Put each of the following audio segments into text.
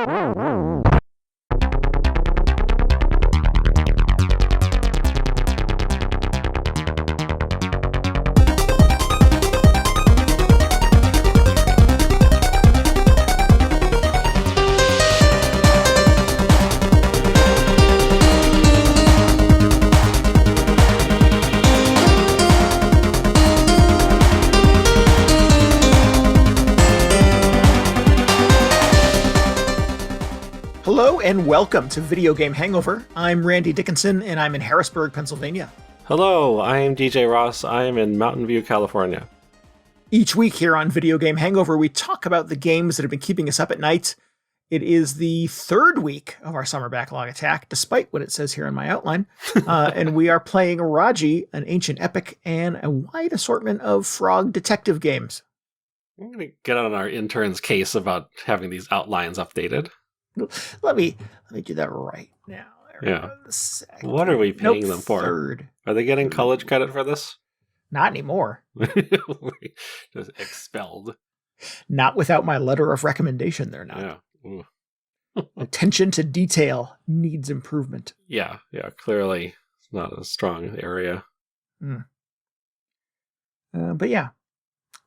Hello and welcome to Video Game Hangover. I'm Randy Dickinson and I'm in Harrisburg, Pennsylvania. Hello, I'm DJ Ross. I'm in Mountain View, California. Each week here on Video Game Hangover, we talk about the games that have been keeping us up at night. It is the third week of our summer Backlog Attack, despite what it says here in my outline. And we are playing Raji, an ancient epic, and a wide assortment of frog detective games. I'm going to get on our intern's case about having these outlines updated. Let me do that right now. Yeah. What are we paying them for? Third. Are they getting college credit for this? Not anymore. Just expelled. Not without my letter of recommendation, they're not. Yeah. Attention to detail needs improvement. Yeah, clearly it's not a strong area. But yeah.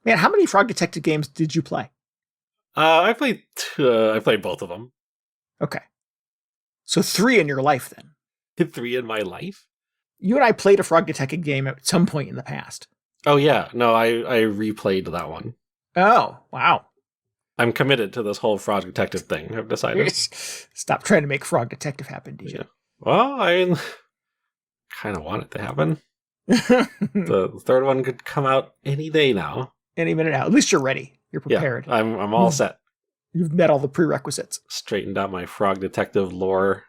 Man, how many Frog Detective games did you play? I played both of them. Okay. So 3 in your life, then. 3 in my life? You and I played a Frog Detective game at some point in the past. Oh, yeah. No, I replayed that one. Oh, wow. I'm committed to this whole Frog Detective thing, I've decided. Stop trying to make Frog Detective happen, DJ. Yeah. Well, I kind of want it to happen. The third one could come out any day now. Any minute now. At least you're ready. You're prepared. Yeah, I'm all set. You've met all the prerequisites. Straightened out my Frog Detective lore.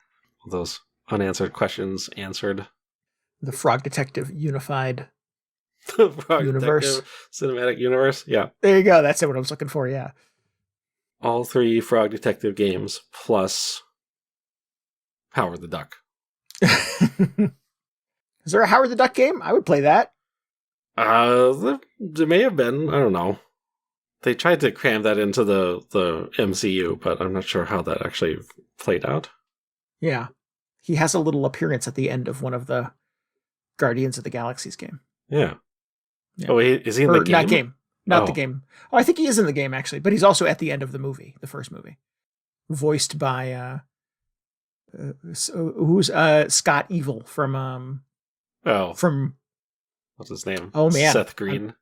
Those unanswered questions answered. The Frog Detective Unified The Frog Universe. Detective Cinematic Universe, yeah. There you go. That's what I was looking for, yeah. All 3 Frog Detective games, plus Howard the Duck. Is there a Howard the Duck game? I would play that. There may have been. I don't know. They tried to cram that into the MCU, but I'm not sure how that actually played out. Yeah. He has a little appearance at the end of one of the Guardians of the Galaxy's game. Yeah. Yeah. Oh, is he in the game? Not game. Not the game. Oh, I think he is in the game, actually. But he's also at the end of the movie, the first movie. Voiced by, who's Scott Evil from... From... What's his name? Oh, man. Seth Green.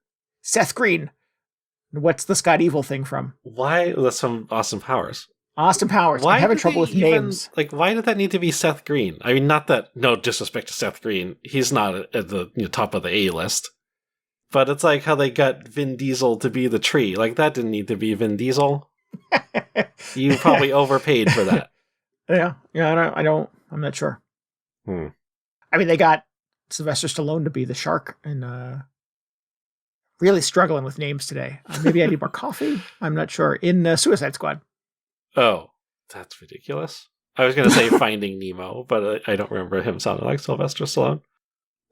Seth Green. What's the Scott Evil thing from? Why? That's from Austin Powers. Austin Powers. I'm having trouble with names. Why did that need to be Seth Green? I mean, not that, no disrespect to Seth Green. He's not at the top of the A-list. But it's like how they got Vin Diesel to be the tree. Like, that didn't need to be Vin Diesel. You probably overpaid for that. Yeah, I'm not sure. I mean, they got Sylvester Stallone to be the shark, and really struggling with names today. Maybe I need more coffee. I'm not sure. In Suicide Squad. Oh, that's ridiculous. I was going to say Finding Nemo, but I don't remember him sounding like Sylvester Stallone.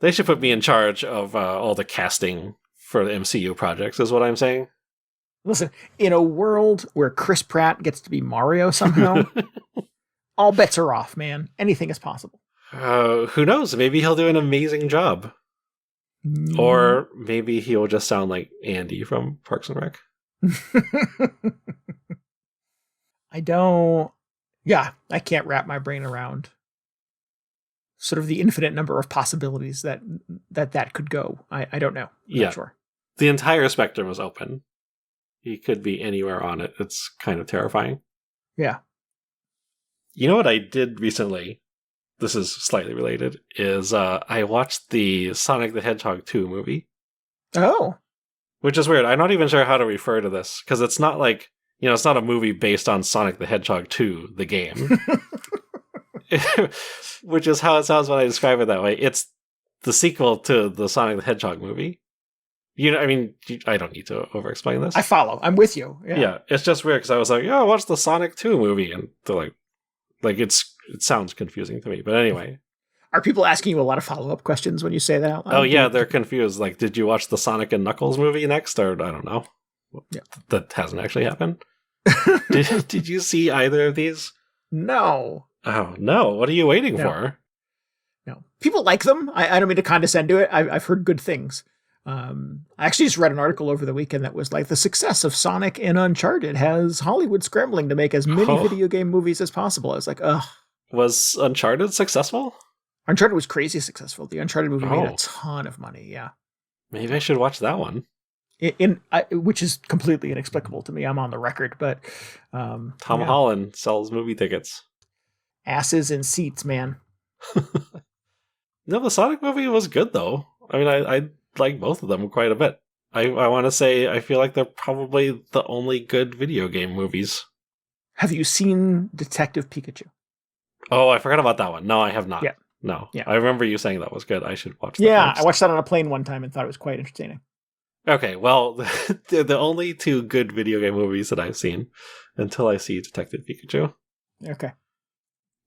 They should put me in charge of all the casting for the MCU projects, is what I'm saying. Listen, in a world where Chris Pratt gets to be Mario somehow, all bets are off, man. Anything is possible. Who knows? Maybe he'll do an amazing job. Or maybe he'll just sound like Andy from Parks and Rec. I can't wrap my brain around sort of the infinite number of possibilities that could go. I don't know. I'm not sure. The entire spectrum is open. He could be anywhere on it. It's kind of terrifying. Yeah. You know what I did recently? This is slightly related, is I watched the Sonic the Hedgehog 2 movie. Oh. Which is weird. I'm not even sure how to refer to this, because it's not like, it's not a movie based on Sonic the Hedgehog 2, the game. Which is how it sounds when I describe it that way. It's the sequel to the Sonic the Hedgehog movie. I don't need to over-explain this. I follow. I'm with you. Yeah, it's just weird, because I was like, what's the Sonic 2 movie? And they're like it sounds confusing to me. But anyway. Are people asking you a lot of follow-up questions when you say that out loud? Oh, yeah, they're confused. Like, did you watch the Sonic and Knuckles movie next? Or, I don't know. Yeah. That hasn't actually happened. Did you see either of these? No. Oh, no. What are you waiting No. for? No. People like them. I don't mean to condescend to it. I've heard good things. I actually just read an article over the weekend that was like the success of Sonic and Uncharted has Hollywood scrambling to make as many video game movies as possible. I was like, ugh. Was Uncharted successful? Uncharted was crazy successful. The Uncharted movie made a ton of money. Yeah. Maybe I should watch that one. Which is completely inexplicable to me. I'm on the record, but Tom Holland sells movie tickets. Asses in seats, man. No, the Sonic movie was good though. I mean, I like both of them quite a bit. I want to say I feel like they're probably the only good video game movies. Have you seen Detective Pikachu? Oh, I forgot about that one. No, I have not. Yeah. No. Yeah. I remember you saying that was good. I should watch that. Yeah, next. I watched that on a plane one time and thought it was quite entertaining. Okay, well, they're the only two good video game movies that I've seen until I see Detective Pikachu. Okay.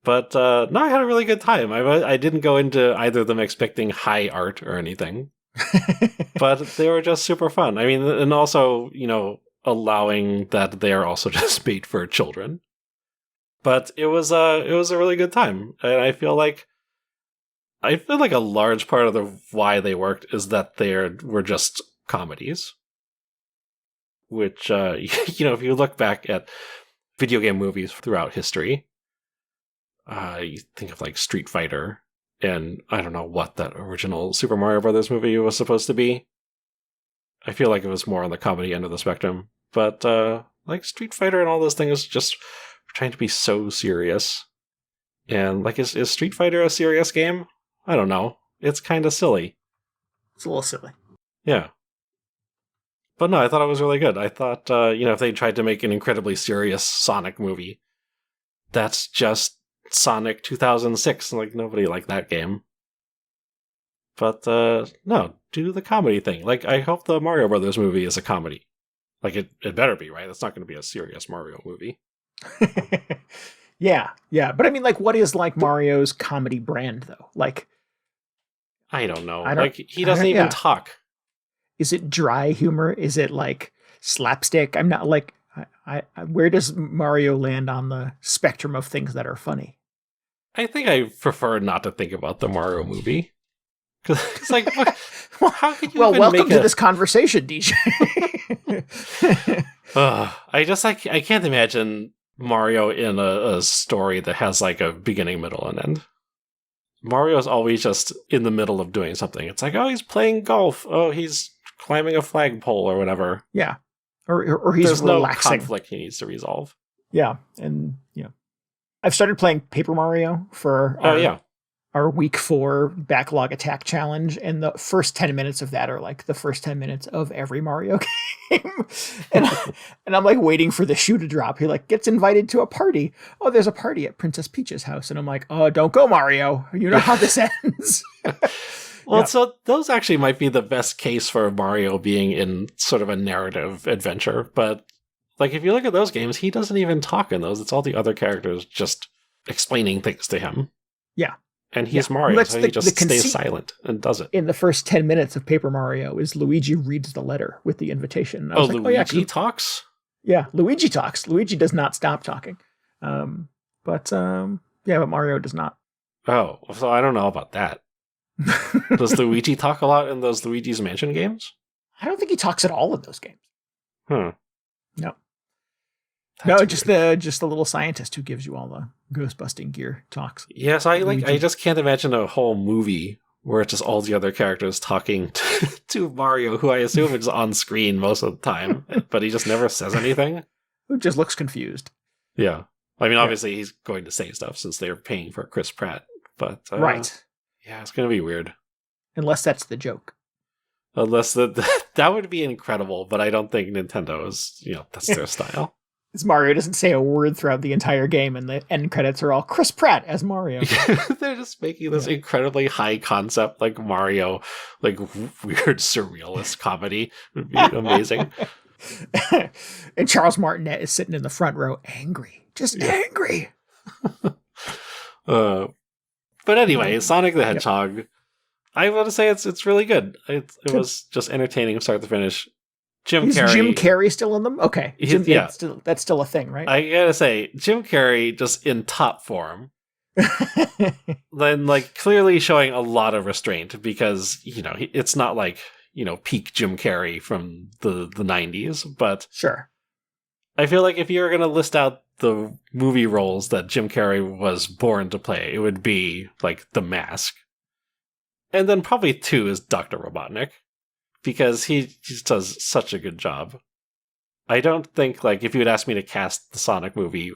But no, I had a really good time. I didn't go into either of them expecting high art or anything, but they were just super fun. I mean, and also, allowing that they are also just made for children. But it was a really good time, and I feel like a large part of why they worked is that they were just comedies. Which if you look back at video game movies throughout history, you think of like Street Fighter, and I don't know what that original Super Mario Brothers movie was supposed to be. I feel like it was more on the comedy end of the spectrum, but like Street Fighter and all those things just trying to be so serious. And like, is Street Fighter a serious game? I don't know. It's kind of silly. It's a little silly. Yeah. But no, I thought it was really good. I thought, if they tried to make an incredibly serious Sonic movie, that's just Sonic 2006. Like, nobody liked that game. But, no, do the comedy thing. Like, I hope the Mario Brothers movie is a comedy. Like, it better be, right? It's not going to be a serious Mario movie. Yeah. But I mean, like, what is like Mario's comedy brand, though? Like, I don't know. He doesn't even talk. Is it dry humor? Is it like slapstick? I'm not like, where does Mario land on the spectrum of things that are funny? I think I prefer not to think about the Mario movie. Because, like, how could you even welcome to this conversation, DJ. I can't imagine Mario in a story that has, like, a beginning, middle, and end. Mario's always just in the middle of doing something. It's like, oh, he's playing golf. Oh, he's climbing a flagpole or whatever. Yeah. Or he's There's relaxing. no conflict he needs to resolve. Yeah. And, I've started playing Paper Mario for our week 4 Backlog Attack challenge. And the first 10 minutes of that are like the first 10 minutes of every Mario game. and I'm like waiting for the shoe to drop. He like gets invited to a party. Oh, there's a party at Princess Peach's house. And I'm like, oh, don't go, Mario. You know how this ends. Well, so those actually might be the best case for Mario being in sort of a narrative adventure. But like, if you look at those games, he doesn't even talk in those. It's all the other characters just explaining things to him. Yeah. And he's Mario, so he just stays silent and does it. In the first 10 minutes of Paper Mario is Luigi reads the letter with the invitation. Luigi talks? Yeah, Luigi talks. Luigi does not stop talking. But Mario does not. Oh, so I don't know about that. Does Luigi talk a lot in those Luigi's Mansion games? I don't think he talks at all in those games. No. That's weird. just the little scientist who gives you all the ghost busting gear talks. Yes, I just can't imagine a whole movie where it's just all the other characters talking to Mario, who I assume is on screen most of the time, but he just never says anything. Who just looks confused. Yeah. I mean, obviously he's going to say stuff since they're paying for Chris Pratt, but right. Yeah, it's going to be weird. Unless that's the joke. Unless that would be incredible, but I don't think Nintendo is, that's their style. Mario doesn't say a word throughout the entire game, and the end credits are all Chris Pratt as Mario. They're just making this incredibly high concept, like Mario, like weird surrealist comedy. It would be amazing. And Charles Martinet is sitting in the front row, angry. Just angry. But anyway, Sonic the Hedgehog, I want to say it's really good. It was just entertaining start to finish. Jim Is Carrey. Jim Carrey still in them? Okay. Yeah. That's still a thing, right? I gotta say, Jim Carrey just in top form. Then, like, clearly showing a lot of restraint because, it's not like, peak Jim Carrey from the 90s. But sure. I feel like if you're going to list out the movie roles that Jim Carrey was born to play, it would be, like, The Mask. And then probably 2 is Dr. Robotnik, because he just does such a good job. I don't think, like, if you had asked me to cast the Sonic movie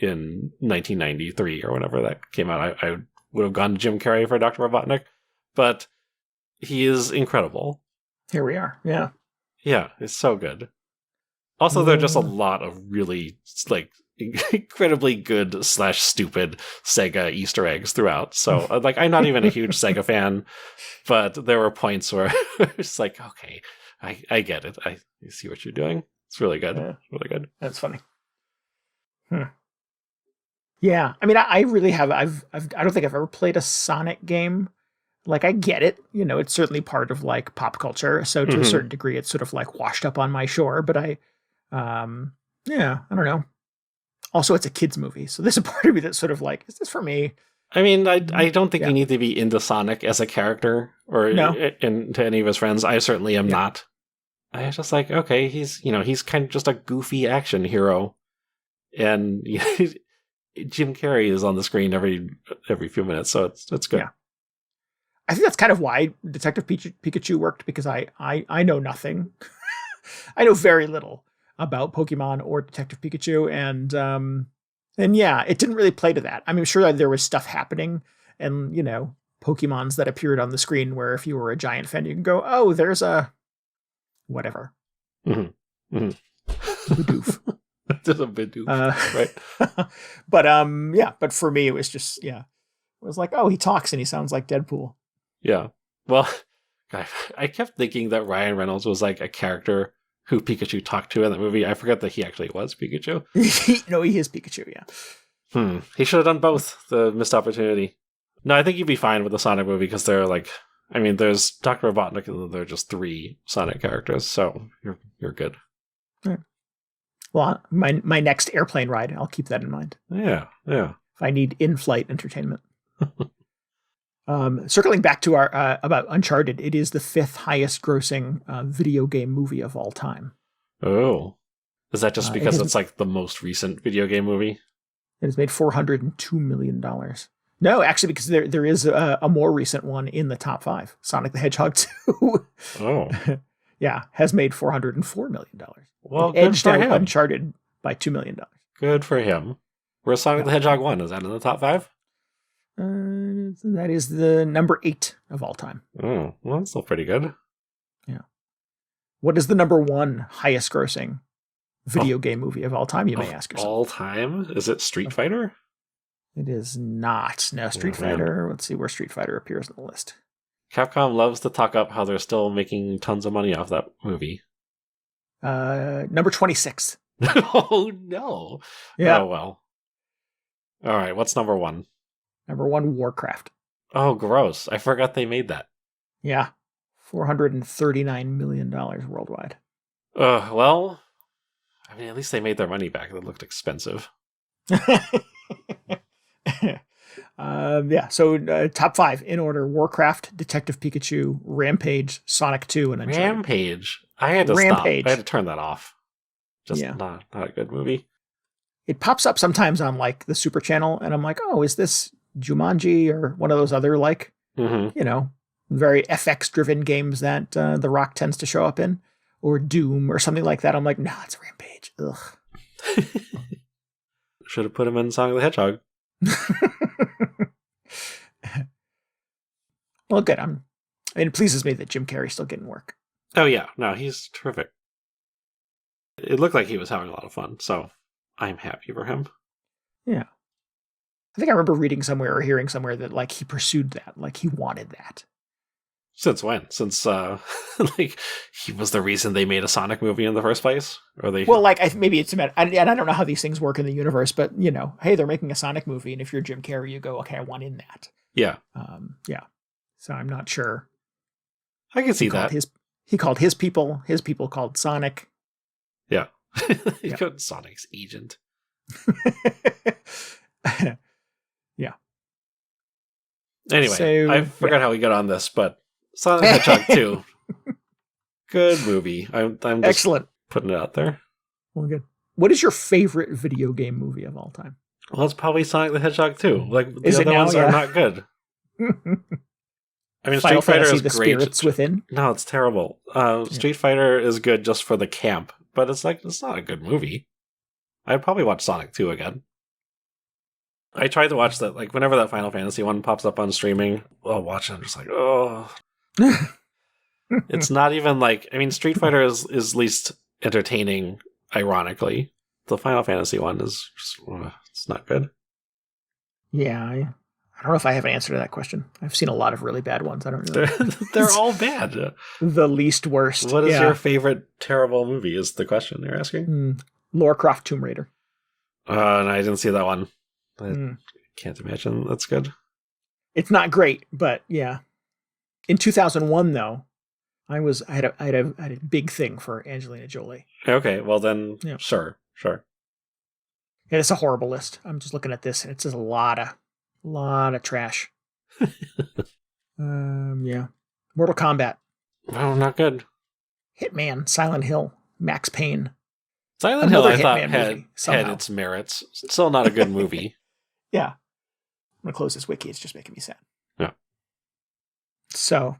in 1993 or whenever that came out, I would have gone to Jim Carrey for Dr. Robotnik, but he is incredible. Here we are. Yeah. Yeah, it's so good. Also, there are just a lot of really, like, incredibly good / stupid Sega Easter eggs throughout. So, like, I'm not even a huge Sega fan, but there were points where it's like, okay, I get it. I see what you're doing. It's really good. Yeah. Really good. That's funny. Yeah, I mean, I really have. I don't think I've ever played a Sonic game. Like, I get it. It's certainly part of like pop culture. So to a certain degree, it's sort of like washed up on my shore. But I don't know. Also, it's a kids movie, so there's a part of me that's sort of like, is this for me? I mean, I don't think you need to be into Sonic as a character or into any of his friends. I certainly am not. I was just like, okay, he's kind of just a goofy action hero, and Jim Carrey is on the screen every few minutes, so it's good. Yeah. I think that's kind of why Detective Pikachu worked, because I know nothing. I know very little about Pokemon or Detective Pikachu, and yeah, it didn't really play to that. I mean, sure that there was stuff happening, and Pokemons that appeared on the screen where if you were a giant fan, you can go, oh, there's a whatever. Bidoof. There's a Bidoof, right? But for me, it was just, it was like, oh, he talks and he sounds like Deadpool. Yeah. Well, I kept thinking that Ryan Reynolds was like a character who Pikachu talked to in the movie. I forgot that he actually was Pikachu. No, he is Pikachu, yeah. He should have done both. The missed opportunity. No, I think you'd be fine with the Sonic movie because they're like, I mean, there's Dr. Robotnik and there are just 3 Sonic characters, so you're good. Right. Well, my next airplane ride, I'll keep that in mind. Yeah. If I need in-flight entertainment. Circling back to our about Uncharted, it is the 5th highest grossing video game movie of all time. Oh. Is that just because it's like the most recent video game movie? It has made $402 million. No, actually, because there is a more recent one in the top 5. Sonic the Hedgehog 2. Oh. Yeah, has made $404 million. Well, it edged out Uncharted by $2 million. Good for him. Where's Sonic the Hedgehog 1? Is that in the top 5? That is the number 8 of all time. Oh, well, that's still pretty good. Yeah. What is the number 1 highest grossing video game movie of all time, you may ask yourself? All time? Is it Street Fighter? It is not. No, Street Fighter. Let's see where Street Fighter appears on the list. Capcom loves to talk up how they're still making tons of money off that movie. Number 26. Oh, no. Yeah. Oh, well. All right, what's number 1? Number 1, Warcraft. Oh, gross. I forgot they made that. Yeah. $439 million worldwide. Well, I mean, at least they made their money back. That looked expensive. So top 5 in order: Warcraft, Detective Pikachu, Rampage, Sonic 2, and Uncharted. Rampage. I had to stop. I had to turn that off. Just not a good movie. It pops up sometimes on like the Super Channel, and I'm like, oh, is this Jumanji or one of those other like, very FX-driven games that The Rock tends to show up in, or Doom or something like that. I'm like, no, it's Rampage. Ugh. Should have put him in Sonic the Hedgehog. Well, good. It pleases me that Jim Carrey's still getting work. Oh yeah, no, he's terrific. It looked like he was having a lot of fun, so I'm happy for him. Yeah. I think I remember reading somewhere or hearing somewhere that like he pursued that, like he wanted that. Since when? Since like he was the reason they made a Sonic movie in the first place? Or they? Well, like maybe it's about. And I don't know how these things work in the universe, but hey, they're making a Sonic movie, and if you're Jim Carrey, you go, okay, I want in that. Yeah. Yeah. So I'm not sure. I can see that. He called his people called Sonic. Yeah. He Yeah. called Sonic's agent. Yeah. Anyway, So, I forgot how we got on this, but Sonic the Hedgehog 2. Good movie. I'm just excellent. putting it out there. Well, good. What is your favorite video game movie of all time? Well, it's probably Sonic the Hedgehog 2. Like, the Is it other now? ones Yeah. are not good. I mean, Final Street Fighter Fantasy, is The great. Spirits Within. No, it's terrible. Street Fighter is good just for the camp, but it's not a good movie. I'd probably watch Sonic 2 again. I tried to watch that, like, whenever that Final Fantasy one pops up on streaming, I'll watch it. I'm just like, oh. It's not even like, I mean, Street Fighter is least entertaining, ironically. The Final Fantasy one is just, it's not good. Yeah, I don't know if I have an answer to that question. I've seen a lot of really bad ones. I don't know. They're all bad. The least worst. What is your favorite terrible movie is the question you're asking? Lara Croft Tomb Raider. No, I didn't see that one. I can't imagine that's good. It's not great, but yeah. In 2001, though, I had a big thing for Angelina Jolie. Okay, well then, sure. And it's a horrible list. I'm just looking at this, and it's just a lot of trash. Yeah. Mortal Kombat. Oh, not good. Hitman, Silent Hill, Max Payne. Silent Hill, I thought movie, had its merits. Still not a good movie. Yeah. I'm going to close this wiki. It's just making me sad. Yeah. So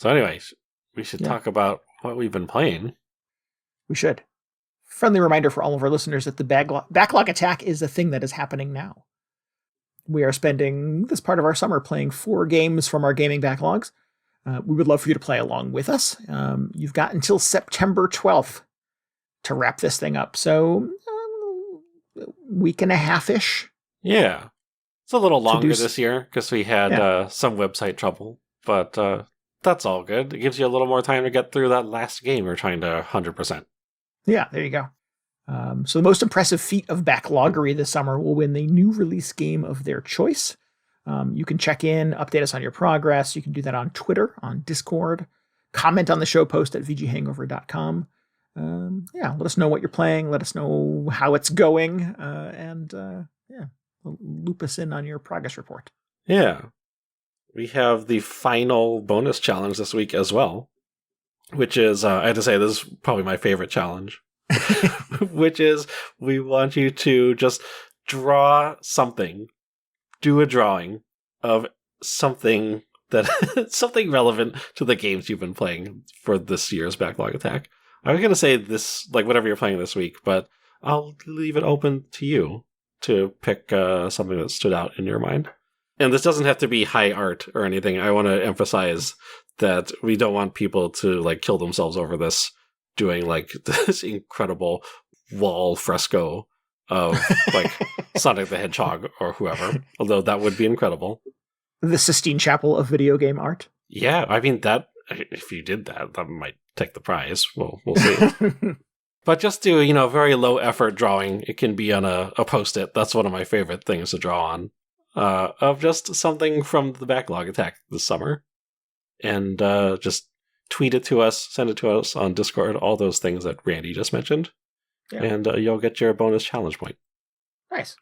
anyways, we should talk about what we've been playing. We should. Friendly reminder for all of our listeners that the Backlog Attack is a thing that is happening now. We are spending this part of our summer playing 4 games from our gaming backlogs. We would love for you to play along with us. You've got until September 12th to wrap this thing up. So, a week and a half-ish. Yeah. It's a little longer this year because we had some website trouble, but that's all good. It gives you a little more time to get through that last game you're trying to 100%. Yeah, there you go. So the most impressive feat of backloggery this summer will win the new release game of their choice. You can check in, update us on your progress. You can do that on Twitter, on Discord, comment on the show post at VGHangover.com. Let us know what you're playing. Let us know how it's going. And loop us in on your progress report. Yeah. We have the final bonus challenge this week as well, which is, I have to say, this is probably my favorite challenge, which is we want you to just draw something, do a drawing of something something relevant to the games you've been playing for this year's Backlog Attack. I was going to say this, like whatever you're playing this week, but I'll leave it open to you to pick something that stood out in your mind. And this doesn't have to be high art or anything. I want to emphasize that we don't want people to like kill themselves over this, doing like this incredible wall fresco of like Sonic the Hedgehog or whoever, although that would be incredible. The Sistine Chapel of video game art. Yeah, I mean, that if you did that, that might take the prize. We'll see. But just do, very low effort drawing. It can be on a Post-it. That's one of my favorite things to draw on. Of just something from the Backlog Attack this summer. And just tweet it to us, send it to us on Discord, all those things that Randy just mentioned. Yeah. And you'll get your bonus challenge point. Nice.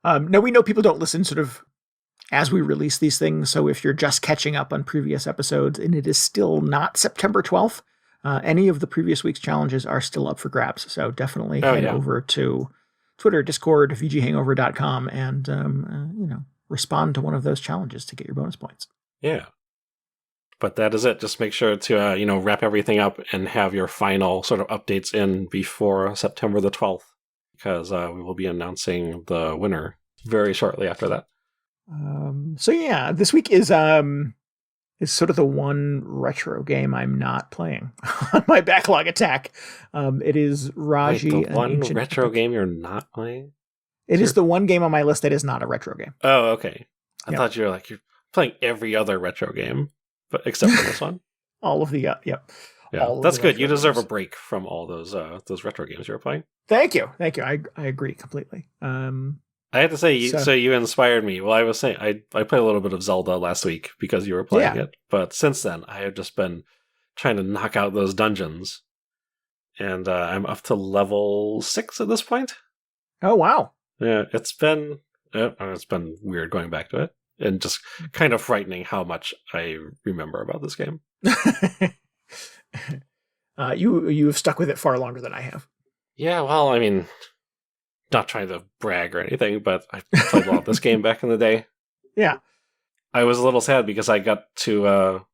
Now, we know people don't listen sort of as we release these things, so if you're just catching up on previous episodes and it is still not September 12th, any of the previous week's challenges are still up for grabs. So definitely head over to Twitter, Discord, VGHangover.com, and respond to one of those challenges to get your bonus points. Yeah. But that is it. Just make sure to, wrap everything up and have your final sort of updates in before September the 12th, because we will be announcing the winner very shortly after that. This week is sort of the one retro game I'm not playing on my Backlog Attack. It is Raji. Wait, the one retro game you're not playing? It is the one game on my list that is not a retro game. Oh, okay. I thought you were like, you're playing every other retro game, but except for this one. All of the, Yeah, that's good. You deserve a break from all those retro games you were playing. Thank you. I agree completely. I have to say, so you inspired me. Well, I was saying, I played a little bit of Zelda last week because you were playing it. But since then, I have just been trying to knock out those dungeons. And I'm up to level 6 at this point. Oh, wow. Yeah, it's been weird going back to it, and just kind of frightening how much I remember about this game. You have stuck with it far longer than I have. Yeah, well, I mean, not trying to brag or anything, but I played a lot of this game back in the day. Yeah. I was a little sad because I got to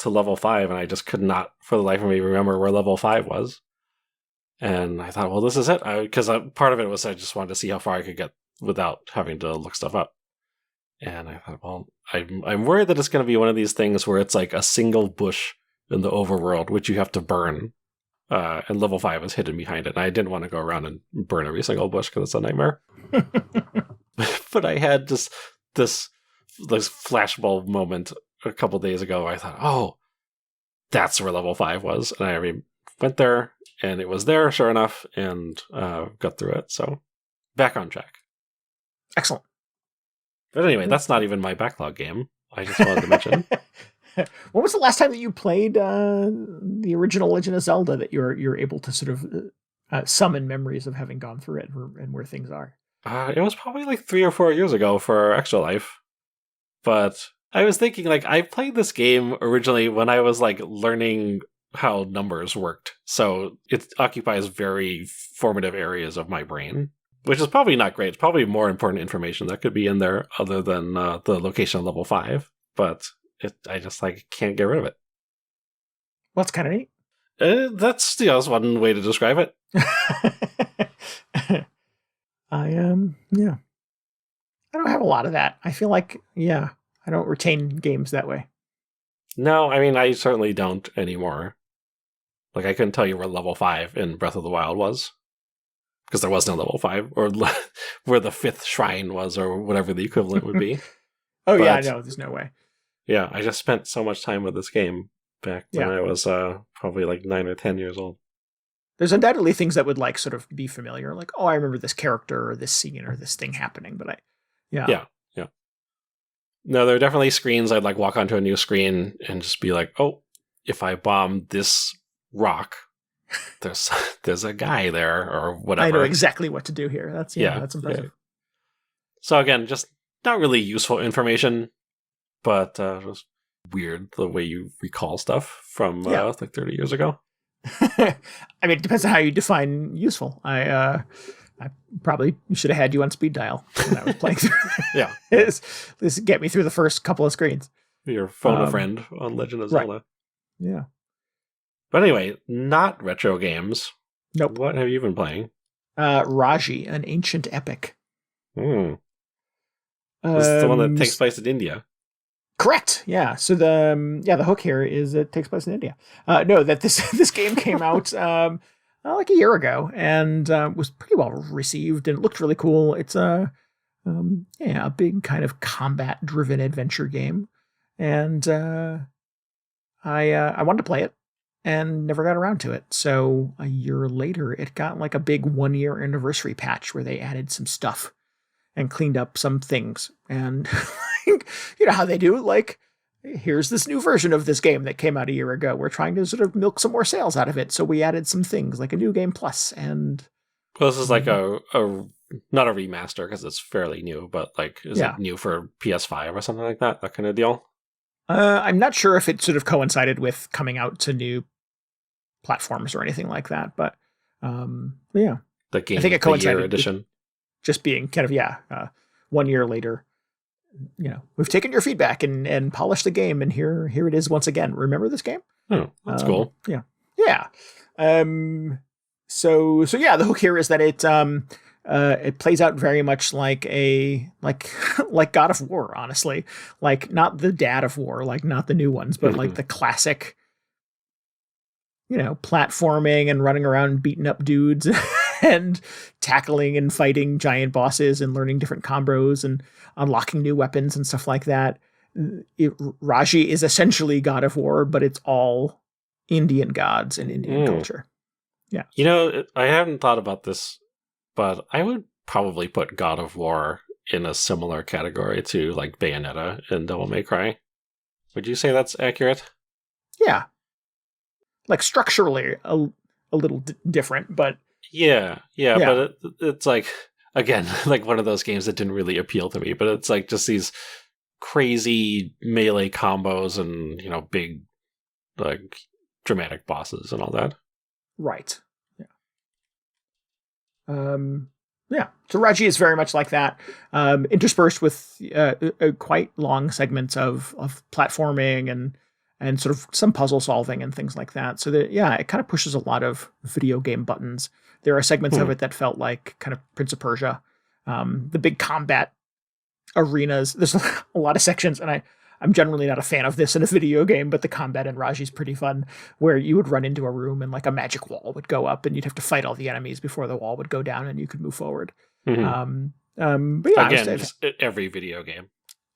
level 5 and I just could not, for the life of me, remember where level 5 was. And I thought, well, this is it. Because part of it was I just wanted to see how far I could get without having to look stuff up. And I thought, well, I'm worried that it's going to be one of these things where it's like a single bush in the overworld, which you have to burn. And level 5 is hidden behind it. And I didn't want to go around and burn every single bush because it's a nightmare. But I had just this flashbulb moment a couple days ago. I thought, oh, that's where level 5 was. And I went there, and it was there, sure enough, and got through it. So, back on track. Excellent. But anyway, that's not even my backlog game. I just wanted to mention. When was the last time that you played the original Legend of Zelda that you're able to sort of summon memories of having gone through it and where things are? It was probably like 3 or 4 years ago for Extra Life. But I was thinking, like, I played this game originally when I was, like, learning how numbers worked. So it occupies very formative areas of my brain, which is probably not great. It's probably more important information that could be in there other than the location of level 5. But I just, like, can't get rid of it. Well, it's kind of neat. That's one way to describe it. Yeah. I don't have a lot of that. I feel like, I don't retain games that way. No, I mean, I certainly don't anymore. Like, I couldn't tell you where level 5 in Breath of the Wild was. Because there was no level 5, or where the 5th shrine was, or whatever the equivalent would be. Yeah, I know, there's no way. Yeah, I just spent so much time with this game back when I was probably like 9 or 10 years old. There's undoubtedly things that would like sort of be familiar, like, oh, I remember this character or this scene or this thing happening, but Yeah. No, there are definitely screens I'd like walk onto a new screen and just be like, oh, if I bomb this rock, there's a guy there or whatever. I know exactly what to do here. That's impressive. Yeah. So again, just not really useful information, but just weird the way you recall stuff from like 30 years ago. I mean, it depends on how you define useful. I probably should have had you on speed dial when I was playing through. Yeah. This get me through the first couple of screens. Your phone a friend on Legend of Zelda. Right. Yeah. But anyway, not retro games. Nope. What have you been playing? Raji, an ancient epic. This is the one that takes place in India. Correct. Yeah. So the hook here is it takes place in India. No, that this game came out like a year ago and was pretty well received and it looked really cool. It's a big kind of combat driven adventure game, and I wanted to play it and never got around to it. So a year later, it got like a big 1-year anniversary patch where they added some stuff and cleaned up some things. And you know how they do, like, here's this new version of this game that came out a year ago. We're trying to sort of milk some more sales out of it. So we added some things like a new game plus. And well, this is like a not a remaster because it's fairly new, but like, is it new for PS5 or something like that? That kind of deal? I'm not sure if it sort of coincided with coming out to new platforms or anything like that, but yeah. The game, I think it coincided year edition. Just being kind of 1 year later, we've taken your feedback and polished the game, and here it is once again. Remember this game? Oh, that's cool. Yeah. So the hook here is that it plays out very much like like God of War, honestly. Like, not the Dad of War, like not the new ones, but like the classic, platforming and running around beating up dudes and tackling and fighting giant bosses and learning different combos and unlocking new weapons and stuff like that. Raji is essentially God of War, but it's all Indian gods and Indian culture. Yeah. I haven't thought about this, but I would probably put God of War in a similar category to like Bayonetta and Devil May Cry. Would you say that's accurate? Yeah. like structurally a little different, but yeah, but it's like, again, like one of those games that didn't really appeal to me, but it's like just these crazy melee combos and, big, like, dramatic bosses and all that. Right. Yeah. Yeah. So Raji is very much like that, interspersed with quite long segments of platforming and sort of some puzzle solving and things like that. So that, yeah, it kind of pushes a lot of video game buttons. There are segments of it that felt like kind of Prince of Persia. The big combat arenas. There's a lot of sections, and I'm generally not a fan of this in a video game, but the combat in Raji is pretty fun, where you would run into a room and like a magic wall would go up and you'd have to fight all the enemies before the wall would go down and you could move forward. But yeah, again, just every video game.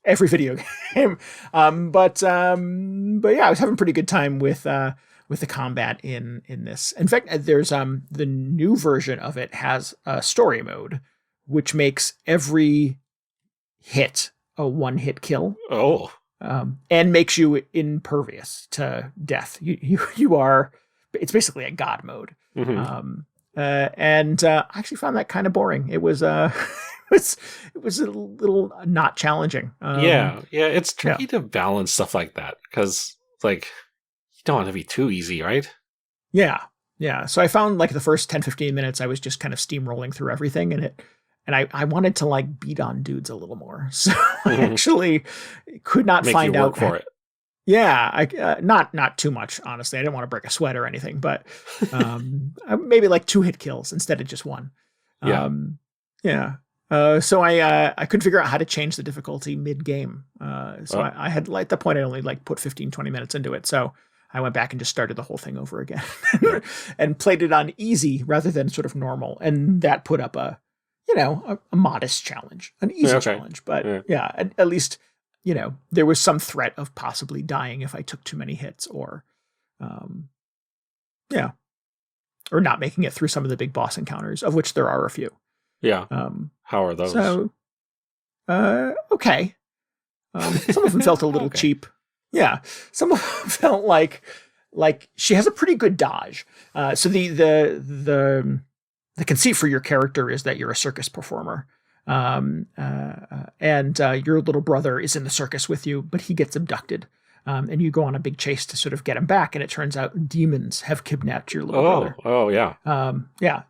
Every video game. But yeah, I was having a pretty good time with the combat in this. In fact, there's the new version of it has a story mode, which makes every hit a one-hit kill. Oh. And makes you impervious to death. You are, it's basically a god mode. And I actually found that kind of boring. It was it was a little not challenging. Yeah, it's tricky to balance stuff like that because like you don't want to be too easy, right? Yeah. So I found like the first 10-15 minutes I was just kind of steamrolling through everything, and I wanted to like beat on dudes a little more. So I actually could not find out for it. Yeah, I not too much, honestly. I didn't want to break a sweat or anything, but maybe like 2 hit kills instead of just 1. So I couldn't figure out how to change the difficulty mid-game. I had, like, at that point I only like put 15-20 minutes into it. So I went back and just started the whole thing over again and played it on easy rather than sort of normal. And that put up a modest challenge, an easy challenge. But at least, there was some threat of possibly dying if I took too many hits or not making it through some of the big boss encounters, of which there are a few. Yeah. How are those? So, okay. Some of them felt a little cheap. Yeah. Some of them felt like she has a pretty good dodge. So the conceit for your character is that you're a circus performer. And your little brother is in the circus with you, but he gets abducted. And you go on a big chase to sort of get him back. And it turns out demons have kidnapped your little brother. Oh, yeah.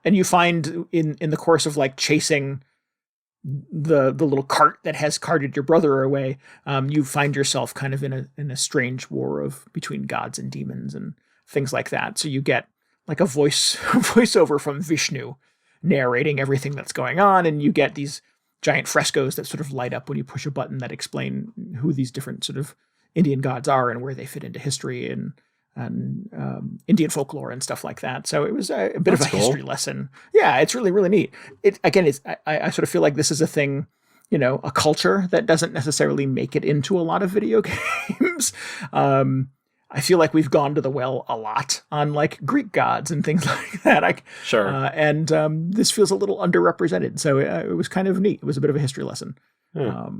And you find in the course of like chasing the little cart that has carted your brother away, you find yourself kind of in a strange war between gods and demons and things like that. So you get like a voiceover from Vishnu narrating everything that's going on, and you get these giant frescoes that sort of light up when you push a button that explain who these different sort of Indian gods are and where they fit into history and Indian folklore and stuff like that. So it was a bit of a history lesson. Yeah, it's really, really neat. I sort of feel like this is a thing, a culture that doesn't necessarily make it into a lot of video games. I feel like we've gone to the well a lot on like Greek gods and things like that. Sure. And this feels a little underrepresented. So it was kind of neat. It was a bit of a history lesson. So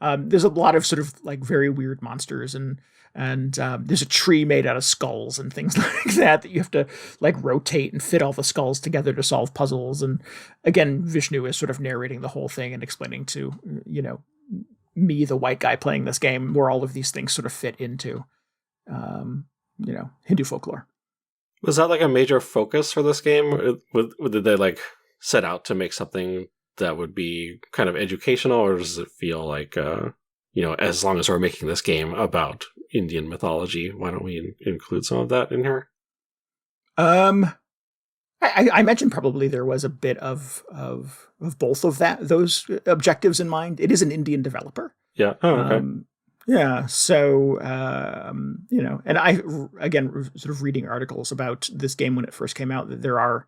there's a lot of sort of like very weird monsters and there's a tree made out of skulls and things like that you have to like rotate and fit all the skulls together to solve puzzles. And again, Vishnu is sort of narrating the whole thing and explaining to, me, the white guy playing this game, where all of these things sort of fit into, Hindu folklore. Was that like a major focus for this game? Did they like set out to make something that would be kind of educational, or does it feel like, as long as we're making this game about Indian mythology, why don't we include some of that in here? I imagine probably there was a bit of both of those objectives in mind. It is an Indian developer. Yeah. Oh, okay. Yeah. So, and I, again, sort of reading articles about this game when it first came out, that there are,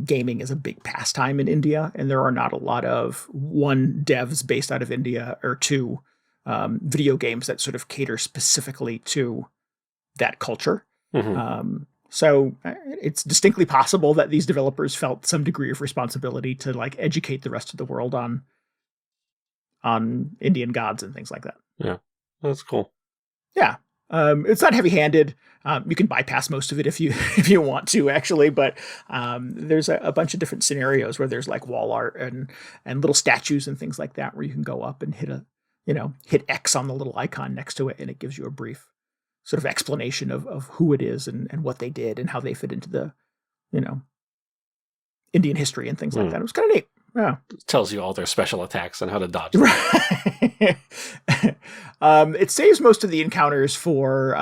gaming is a big pastime in India, and there are not a lot of devs based out of India, or two video games that sort of cater specifically to that culture. So it's distinctly possible that these developers felt some degree of responsibility to like educate the rest of the world on Indian gods and things like that. Yeah, that's cool. Yeah. It's not heavy-handed. You can bypass most of it if you if you want to, actually. But there's a bunch of different scenarios where there's like wall art and little statues and things like that where you can go up and hit X on the little icon next to it, and it gives you a brief sort of explanation of who it is and what they did and how they fit into the Indian history and things like that. It was kind of neat. Yeah. It tells you all their special attacks and how to dodge them. Right. It saves most of the encounters for,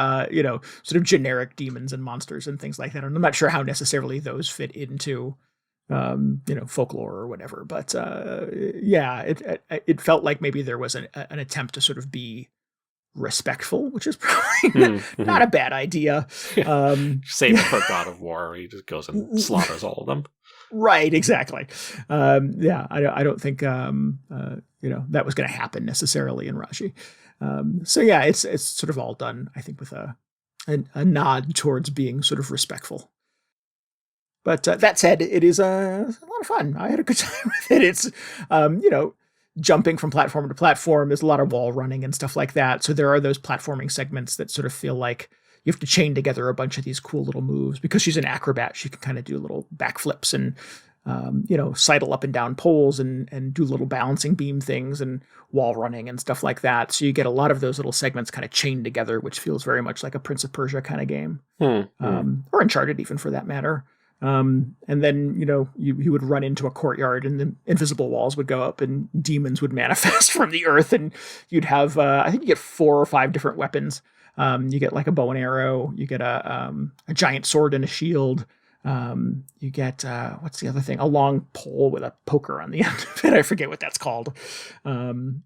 sort of generic demons and monsters and things like that. And I'm not sure how necessarily those fit into, folklore or whatever. But it felt like maybe there was an attempt to sort of be respectful, which is probably not a bad idea. Save it for God of War. He just goes and slaughters all of them. Right, exactly. I don't think that was going to happen necessarily in Raji. It's sort of all done, I think, with a nod towards being sort of respectful. But that said, it is a lot of fun. I had a good time with it. It's jumping from platform to platform. There's a lot of wall running and stuff like that. So there are those platforming segments that sort of feel like you have to chain together a bunch of these cool little moves. Because she's an acrobat, she can kind of do little backflips and, sidle up and down poles and do little balancing beam things and wall running and stuff like that. So you get a lot of those little segments kind of chained together, which feels very much like a Prince of Persia kind of game. Or Uncharted even, for that matter. And then, you would run into a courtyard and the invisible walls would go up and demons would manifest from the earth. And you'd have, I think you get 4 or 5 different weapons. You get like a bow and arrow. You get a giant sword and a shield. You get, what's the other thing? A long pole with a poker on the end of it. I forget what that's called. And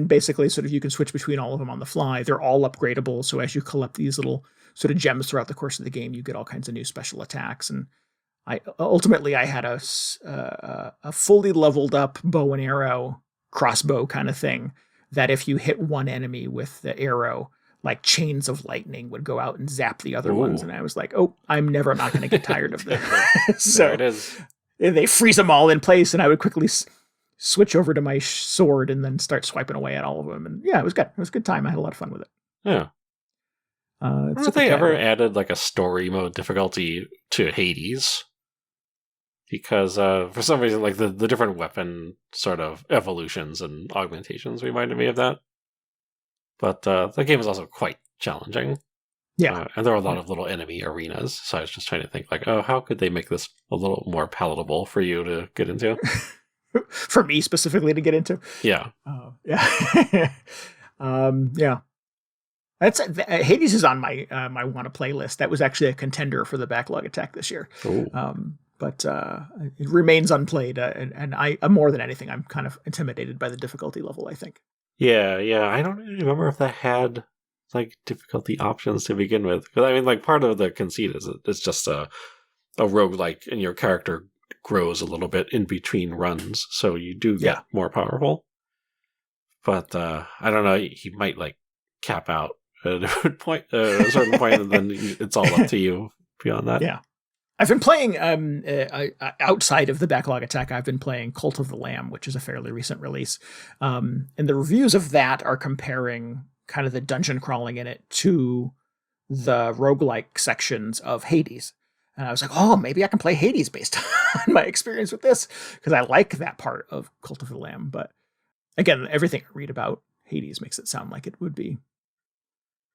basically sort of you can switch between all of them on the fly. They're all upgradable. So as you collect these little sort of gems throughout the course of the game, you get all kinds of new special attacks. And I had a fully leveled up bow and arrow crossbow kind of thing that if you hit one enemy with the arrow, like chains of lightning would go out and zap the other ones. And I was like, oh, I'm never not going to get tired of this. So there it is. They freeze them all in place, and I would quickly switch over to my sword and then start swiping away at all of them. And yeah, it was good. It was a good time. I had a lot of fun with it. Yeah. Have they ever added like a story mode difficulty to Hades? Because for some reason, like the different weapon sort of evolutions and augmentations reminded me of that. But the game is also quite challenging. Yeah. And there are a lot of little enemy arenas. So I was just trying to think like, oh, how could they make this a little more palatable for you to get into? For me specifically to get into? Yeah. Yeah. Yeah. That's Hades is on my my want to play list. That was actually a contender for the Backlog Attack this year. But it remains unplayed, and I more than anything, I'm kind of intimidated by the difficulty level, I think. Yeah. I don't really remember if that had like difficulty options to begin with. Because I mean, like part of the conceit is it's just a roguelike, and your character grows a little bit in between runs, so you do get more powerful. But I don't know, he might like cap out at a certain point, and then it's all up to you beyond that. Yeah. I've been playing, outside of the Backlog Attack, I've been playing Cult of the Lamb, which is a fairly recent release. And the reviews of that are comparing kind of the dungeon crawling in it to the roguelike sections of Hades. And I was like, oh, maybe I can play Hades based on my experience with this, because I like that part of Cult of the Lamb. But again, everything I read about Hades makes it sound like it would be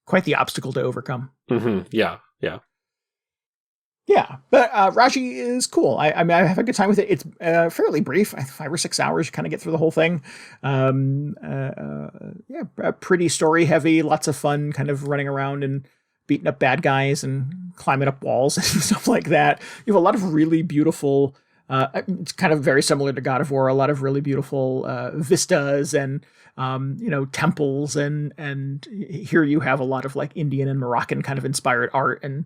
quite the obstacle to overcome. Yeah. Yeah, but Raji is cool. I mean, I have a good time with it. It's fairly brief, 5 or 6 hours. You kind of get through the whole thing. Pretty story heavy. Lots of fun, kind of running around and beating up bad guys and climbing up walls and stuff like that. You have a lot of really beautiful. It's kind of very similar to God of War. A lot of really beautiful vistas and temples and here you have a lot of like Indian and Moroccan kind of inspired art and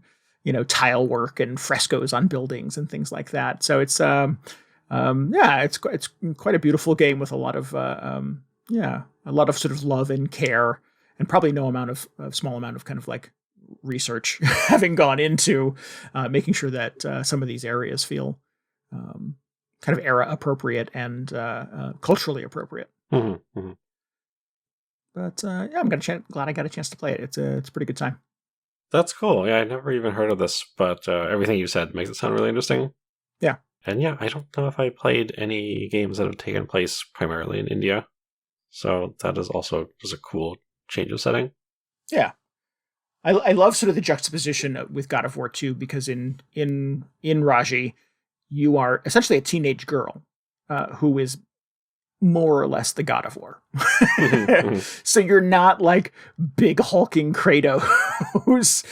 tile work and frescoes on buildings and things like that. So it's it's quite a beautiful game with a lot of sort of love and care, and probably no amount of small amount of kind of like research having gone into making sure that some of these areas feel kind of era appropriate and culturally appropriate. But yeah, I'm glad I got a chance to play it. It's a pretty good time. That's cool. Yeah, I never even heard of this, but everything you said makes it sound really interesting. Yeah. And yeah, I don't know if I played any games that have taken place primarily in India. So that is also just a cool change of setting. Yeah. I love sort of the juxtaposition with God of War 2 because in Raji, you are essentially a teenage girl who is more or less the God of War. So you're not like big hulking Kratos who's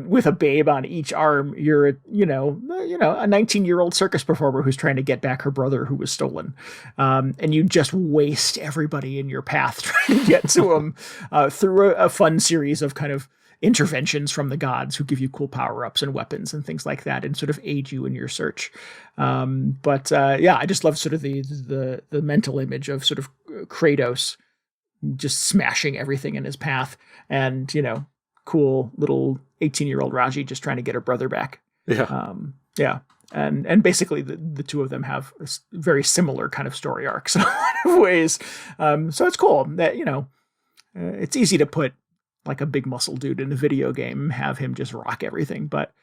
with a babe on each arm. You're a 19-year-old circus performer who's trying to get back her brother who was stolen. And you just waste everybody in your path trying to get to him through a fun series of kind of interventions from the gods who give you cool power-ups and weapons and things like that and sort of aid you in your search. But I just love sort of the mental image of sort of Kratos just smashing everything in his path and, cool little 18-year-old Raji just trying to get her brother back. Yeah. And basically the two of them have a very similar kind of story arcs in a lot of ways. So it's cool that, it's easy to put like a big muscle dude in a video game, have him just rock everything. But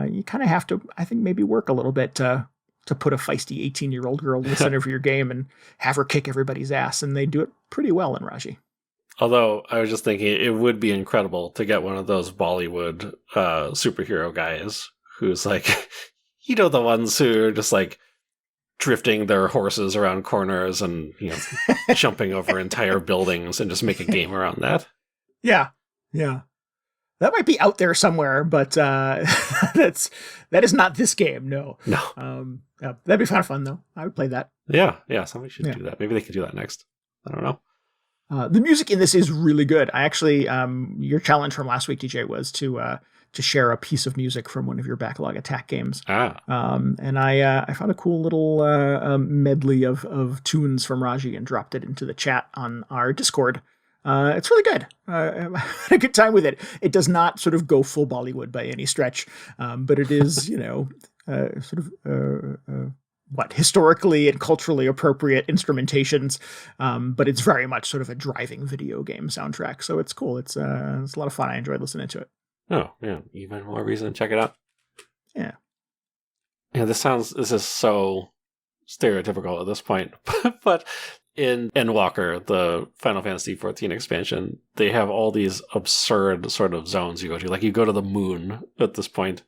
you kind of have to, I think, maybe work a little bit to put a feisty 18-year-old girl in the center of your game and have her kick everybody's ass. And they do it pretty well in Raji. Although I was just thinking it would be incredible to get one of those Bollywood superhero guys who's like, the ones who are just like drifting their horses around corners and, jumping over entire buildings and just make a game around that. Yeah. Yeah. That might be out there somewhere, but that is not this game. No. Yeah, that'd be kind of fun though. I would play that. Yeah. Somebody should do that. Maybe they could do that next. I don't know. The music in this is really good. I actually, your challenge from last week, DJ, was to share a piece of music from one of your Backlog Attack games. And I found a cool little medley of tunes from Raji and dropped it into the chat on our Discord. It's really good. I had a good time with it. It does not sort of go full Bollywood by any stretch, but it is, historically and culturally appropriate instrumentations. But it's very much sort of a driving video game soundtrack. So it's cool. It's a lot of fun. I enjoyed listening to it. Oh, yeah. Even more reason to check it out. Yeah. Yeah, this is so stereotypical at this point, but in Endwalker, the Final Fantasy XIV expansion, they have all these absurd sort of zones you go to. Like you go to the moon at this point.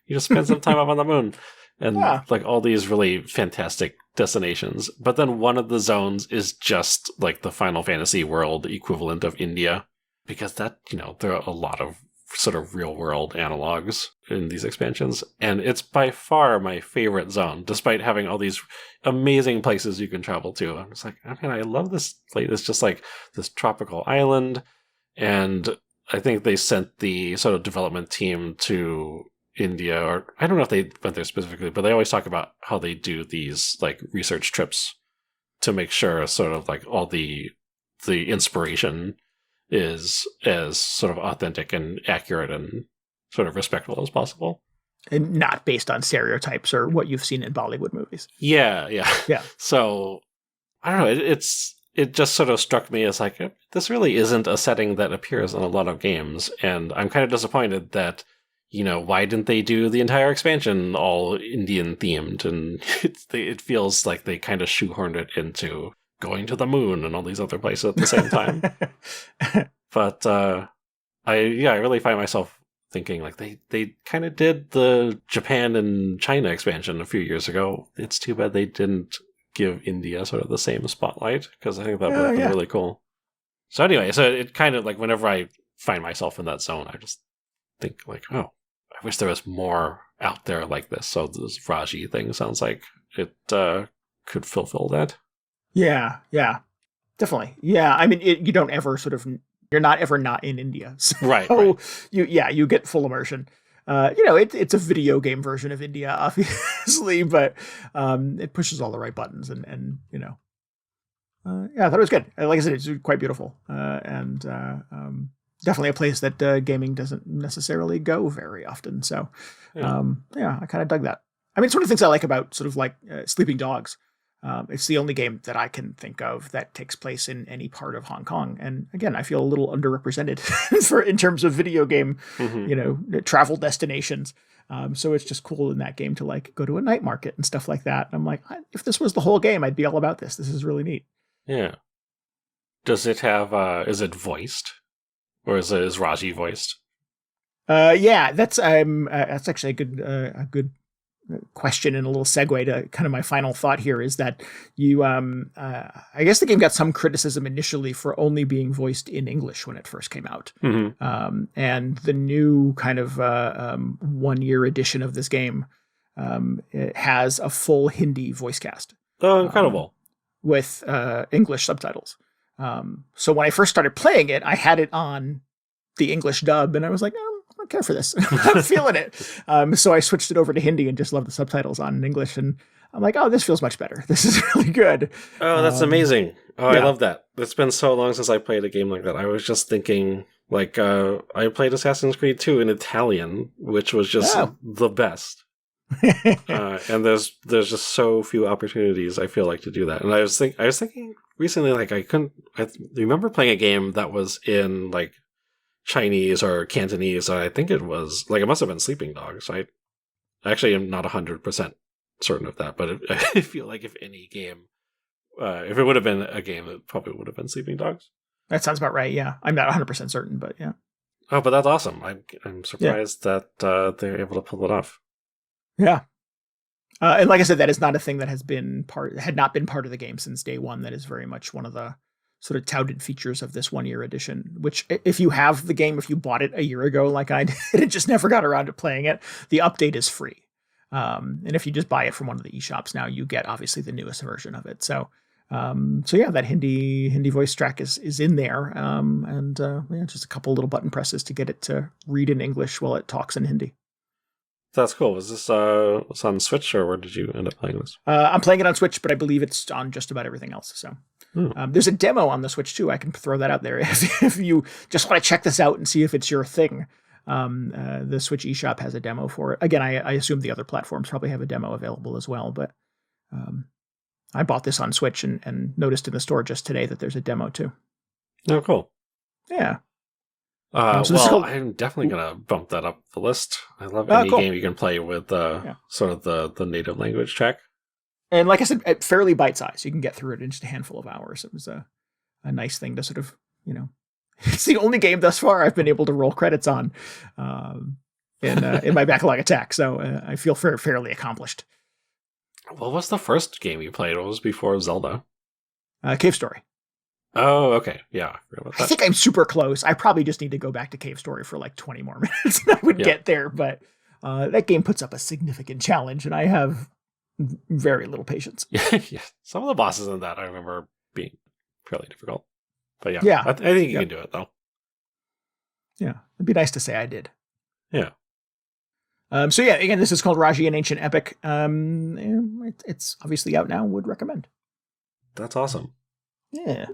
You just spend some time up on the moon and like all these really fantastic destinations. But then one of the zones is just like the Final Fantasy world equivalent of India because that, there are a lot of sort of real world analogs in these expansions. And it's by far my favorite zone, despite having all these amazing places you can travel to. I'm just like, I love this place. It's just like this tropical island. And I think they sent the sort of development team to India, or I don't know if they went there specifically, but they always talk about how they do these like research trips to make sure sort of like all the inspiration is as sort of authentic and accurate and sort of respectful as possible. And not based on stereotypes or what you've seen in Bollywood movies. Yeah. So, I don't know, it just sort of struck me as like, this really isn't a setting that appears in a lot of games, and I'm kind of disappointed that, why didn't they do the entire expansion all Indian themed? And it feels like they kind of shoehorned it into going to the moon and all these other places at the same time. But I really find myself thinking like they kind of did the Japan and China expansion a few years ago. It's too bad they didn't give India sort of the same spotlight, because I think that would have been really cool. So anyway, so it kind of like whenever I find myself in that zone, I just think like, oh, I wish there was more out there like this. So this Raji thing sounds like it could fulfill that. Yeah, definitely. Yeah, I mean, you don't ever sort of, you're not ever not in India. So right. You get full immersion. It's a video game version of India, obviously, but it pushes all the right buttons and I thought it was good. Like I said, it's quite beautiful. And definitely a place that gaming doesn't necessarily go very often. So, I kind of dug that. I mean, it's one of the things I like about sort of like Sleeping Dogs. It's the only game that I can think of that takes place in any part of Hong Kong. And again, I feel a little underrepresented in terms of video game, travel destinations. So it's just cool in that game to like go to a night market and stuff like that. And I'm like, if this was the whole game, I'd be all about this. This is really neat. Yeah. Does it have, is it voiced? Or is Raji voiced? Yeah, that's actually a good question and a little segue to kind of my final thought here is that I guess the game got some criticism initially for only being voiced in English when it first came out. And the new kind of 1 year edition of this game it has a full Hindi voice cast. Oh, incredible. With English subtitles. So when I first started playing it, I had it on the English dub and I was like, I don't care for this. I'm feeling it. So I switched it over to Hindi and just love the subtitles on in English. And I'm like, oh, this feels much better. This is really good. Oh, that's amazing. Oh, yeah. I love that. It's been so long since I played a game like that. I was just thinking, like, I played Assassin's Creed 2 in Italian, which was just the best. And there's just so few opportunities, I feel like, to do that. And I was thinking recently, like, I remember playing a game that was in, like, Chinese or Cantonese. I think it was like it must have been Sleeping Dogs. I actually am not 100% certain of that, but I feel like if any game, if it would have been a game, it probably would have been Sleeping Dogs. That sounds about right. Yeah, I'm not 100% certain, but yeah. Oh, but that's awesome. I'm surprised that they're able to pull it off. Yeah. And like I said, that is not a thing that had not been part of the game since day one. That is very much one of the sort of touted features of this 1 year edition, which if you have the game, if you bought it a year ago, like I did, and just never got around to playing it, the update is free. And if you just buy it from one of the eShops now, you get obviously the newest version of it. So yeah, that Hindi voice track is in there. And just a couple little button presses to get it to read in English while it talks in Hindi. That's cool. Was this on Switch or where did you end up playing this? I'm playing it on Switch, but I believe it's on just about everything else. So there's a demo on the Switch too. I can throw that out there if you just want to check this out and see if it's your thing. The Switch eShop has a demo for it. Again, I assume the other platforms probably have a demo available as well, but I bought this on Switch and noticed in the store just today that there's a demo too. Oh, cool. Yeah. I'm definitely going to bump that up the list. I love any game you can play with sort of the native language track. And like I said, fairly bite-sized. You can get through it in just a handful of hours. It was a nice thing to sort of, it's the only game thus far I've been able to roll credits on in my Backlog Attack. So I feel fairly accomplished. What was the first game you played? What was before Zelda? Cave Story. Oh, okay. Yeah. I think I'm super close. I probably just need to go back to Cave Story for like 20 more minutes and I would get there. But that game puts up a significant challenge and I have very little patience. Yeah. Some of the bosses in that I remember being fairly difficult. But yeah. I think you can do it though. Yeah. It'd be nice to say I did. Yeah. So yeah, again, this is called Raji, an Ancient Epic. It's obviously out now. Would recommend. That's awesome. Yeah.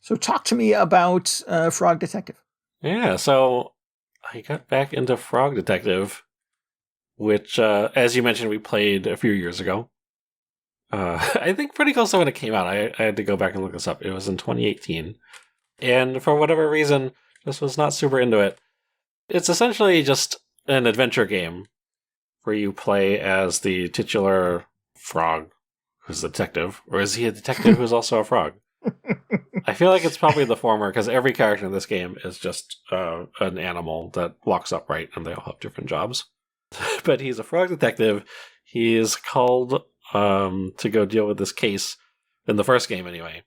So talk to me about Frog Detective. Yeah, so I got back into Frog Detective, which, as you mentioned, we played a few years ago. I think pretty close to when it came out. I had to go back and look this up. It was in 2018. And for whatever reason, just was not super into it. It's essentially just an adventure game where you play as the titular frog who's the detective, or is he a detective who's also a frog? I feel like it's probably the former, because every character in this game is just an animal that walks upright, and they all have different jobs. But he's a frog detective. He is called to go deal with this case, in the first game anyway,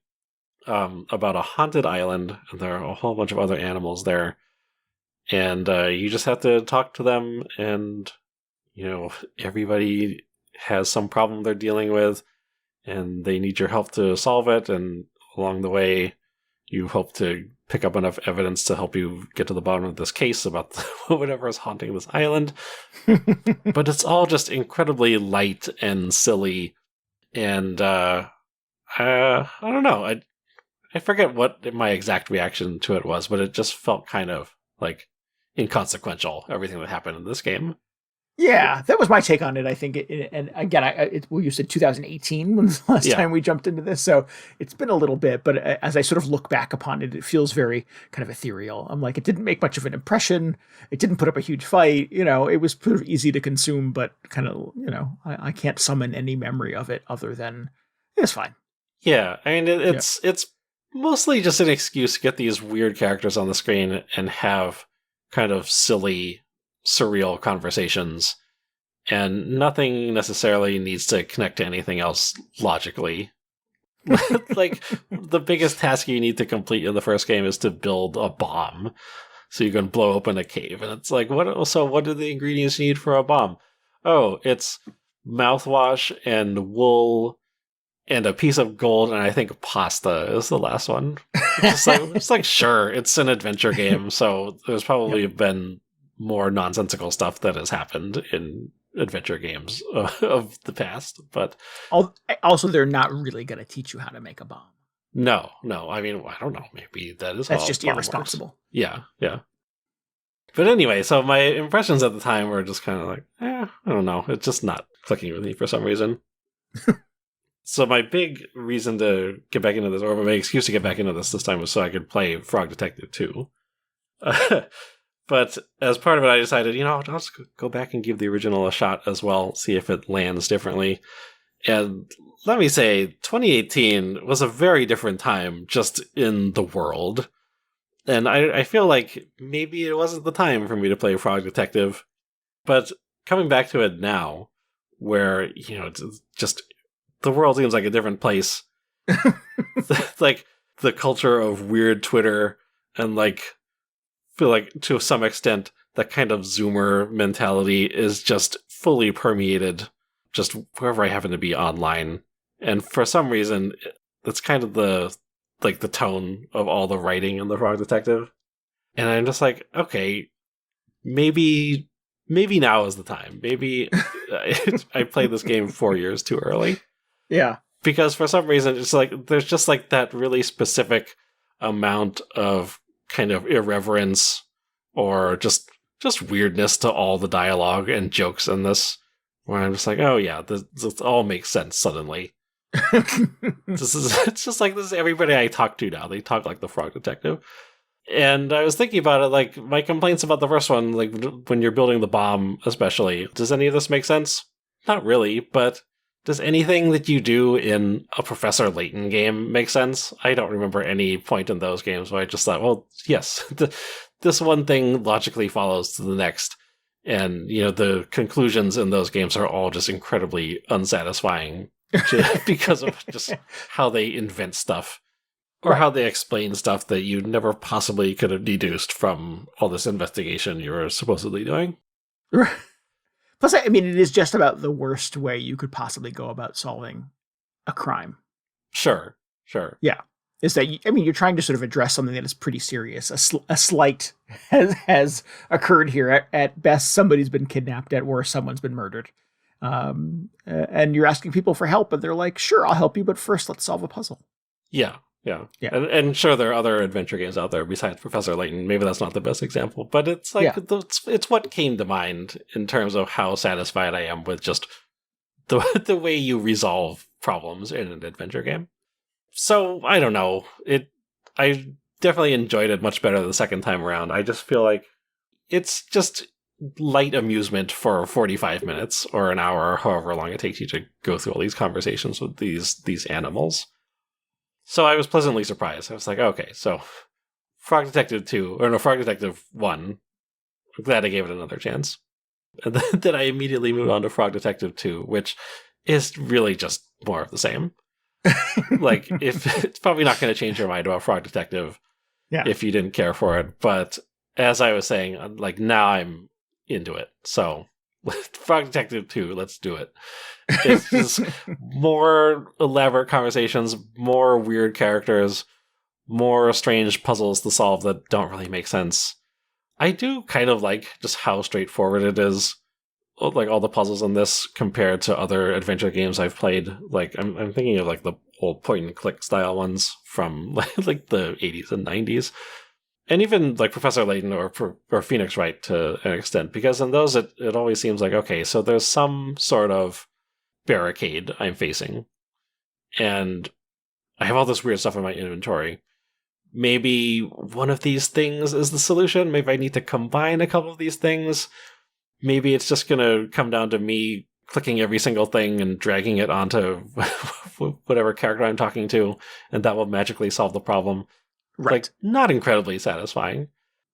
about a haunted island, and there are a whole bunch of other animals there. And you just have to talk to them, and, everybody has some problem they're dealing with, and they need your help to solve it, and along the way, you hope to pick up enough evidence to help you get to the bottom of this case about whatever is haunting this island. But it's all just incredibly light and silly, and I don't know. I forget what my exact reaction to it was, but it just felt kind of like inconsequential, everything that happened in this game. Yeah, that was my take on it. I think, and again, well, you said 2018 when the last Yeah. time we jumped into this, so it's been a little bit. But as I sort of look back upon it, it feels very kind of ethereal. I'm like, it didn't make much of an impression. It didn't put up a huge fight. It was pretty easy to consume, but kind of, I can't summon any memory of it other than it's fine. Yeah, I mean, it's mostly just an excuse to get these weird characters on the screen and have kind of silly, surreal conversations, and nothing necessarily needs to connect to anything else logically. Like, the biggest task you need to complete in the first game is to build a bomb so you can blow open a cave. And it's like, what do the ingredients you need for a bomb? Oh, it's mouthwash and wool and a piece of gold, and I think pasta is the last one. It's like, sure, it's an adventure game, so there's probably been more nonsensical stuff that has happened in adventure games of the past, but also they're not really going to teach you how to make a bomb. No. I mean, I don't know. Maybe that's just irresponsible. Works. Yeah. But anyway, so my impressions at the time were just kind of like, I don't know. It's just not clicking with me for some reason. So my big reason to get back into this, or my excuse to get back into this time, was so I could play Frog Detective 2. But as part of it, I decided, I'll just go back and give the original a shot as well, see if it lands differently. And let me say, 2018 was a very different time just in the world. And I feel like maybe it wasn't the time for me to play Frog Detective. But coming back to it now, where, it's just the world seems like a different place. Like, the culture of weird Twitter and, feel like, to some extent, that kind of Zoomer mentality is just fully permeated just wherever I happen to be online. And for some reason, that's kind of the tone of all the writing in the Frog Detective. And I'm just like, okay, maybe now is the time. Maybe I played this game 4 years too early. Yeah. Because for some reason, it's like, there's just that really specific amount of kind of irreverence or just weirdness to all the dialogue and jokes in this, where I'm just like, oh yeah, this all makes sense suddenly. It's just like, this is everybody I talk to now. They talk like the Frog Detective. And I was thinking about it, my complaints about the first one, when you're building the bomb especially, does any of this make sense? Not really, but does anything that you do in a Professor Layton game make sense? I don't remember any point in those games where I just thought, well, yes, this one thing logically follows to the next. And, the conclusions in those games are all just incredibly unsatisfying because of just how they invent stuff. Or how they explain stuff that you never possibly could have deduced from all this investigation you were supposedly doing. Plus, I mean, it is just about the worst way you could possibly go about solving a crime. Sure. Yeah. Is that, you're trying to sort of address something that is pretty serious. A slight has occurred here. At best, somebody's been kidnapped. At worst, someone's been murdered. And you're asking people for help, and they're like, sure, I'll help you, but first let's solve a puzzle. Yeah. And sure, there are other adventure games out there besides Professor Layton. Maybe that's not the best example, but it's it's what came to mind in terms of how satisfied I am with just the way you resolve problems in an adventure game. So, I don't know. I definitely enjoyed it much better the second time around. I just feel like it's just light amusement for 45 minutes or an hour, or however long it takes you to go through all these conversations with these animals. So I was pleasantly surprised. I was like, okay, so Frog Detective 1, I'm glad I gave it another chance. And then I immediately moved on to Frog Detective 2, which is really just more of the same. If it's probably not going to change your mind about Frog Detective if you didn't care for it. But as I was saying, now I'm into it. So Frog Detective 2, let's do it. It's just more elaborate conversations, more weird characters, more strange puzzles to solve that don't really make sense. I do kind of like just how straightforward it is, all the puzzles in this compared to other adventure games I've played. I'm thinking of the old point and click style ones from the 80s and 90s. And even like Professor Layton or Phoenix Wright to an extent, because in those it always seems like, okay, so there's some sort of barricade I'm facing, and I have all this weird stuff in my inventory. Maybe one of these things is the solution. Maybe I need to combine a couple of these things. Maybe it's just going to come down to me clicking every single thing and dragging it onto whatever character I'm talking to, and that will magically solve the problem. Right. Like, not incredibly satisfying.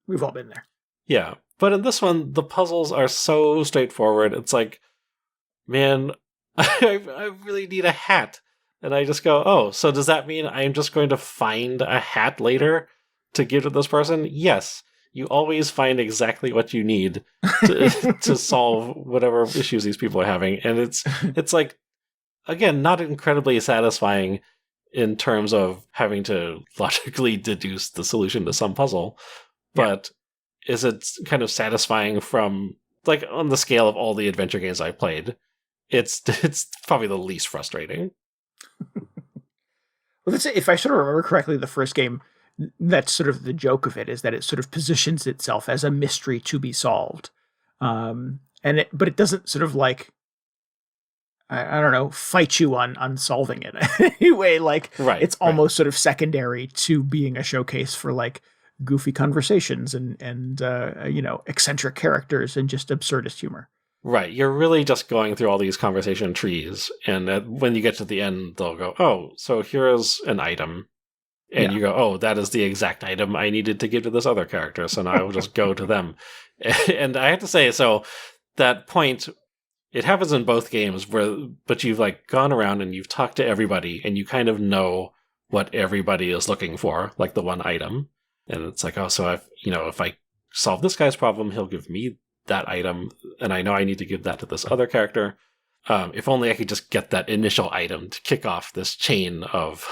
We've all been there. Yeah. But in this one, the puzzles are so straightforward. It's like, man, I really need a hat. And I just go, oh, so does that mean I'm just going to find a hat later to give to this person? Yes. You always find exactly what you need to solve whatever issues these people are having. And it's like, again, not incredibly satisfying in terms of having to logically deduce the solution to some puzzle. But is it kind of satisfying from, like, on the scale of all the adventure games I've played, it's probably the least frustrating. Well, that's it. If I sort of remember correctly, the first game, that's sort of the joke of it, is that it sort of positions itself as a mystery to be solved. But it doesn't sort of like, I don't know, fight you on solving it. Anyway, like, it's almost sort of secondary to being a showcase for like goofy conversations and eccentric characters and just absurdist humor. Right. You're really just going through all these conversation trees. And when you get to the end, they'll go, oh, so here's an item. And you go, oh, that is the exact item I needed to give to this other character. So now I will just go to them. And I have to say, so that point, it happens in both games, but you've like gone around and you've talked to everybody and you kind of know what everybody is looking for, like the one item. And it's like, oh, so if I solve this guy's problem, he'll give me that item, and I know I need to give that to this other character. If only I could just get that initial item to kick off this chain of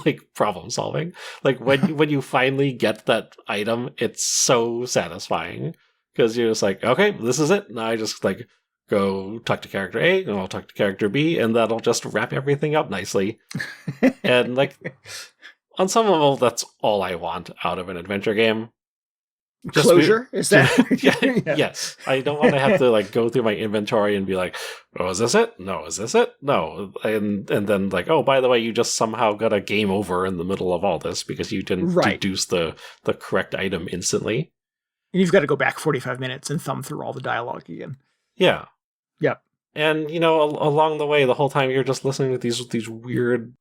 like problem solving. Like when you finally get that item, it's so satisfying because you're just like, okay, this is it. Now I just like go talk to character A, and I'll talk to character B, and that'll just wrap everything up nicely. And like on some level, that's all I want out of an adventure game. Just closure? Is that? Yeah. Yes. I don't want to have to like go through my inventory and be like, oh, is this it? No. Is this it? No. And then like, oh, by the way, you just somehow got a game over in the middle of all this because you didn't deduce the correct item instantly. And you've got to go back 45 minutes and thumb through all the dialogue again. Yeah. Yep. And, along the way, the whole time you're just listening to these weird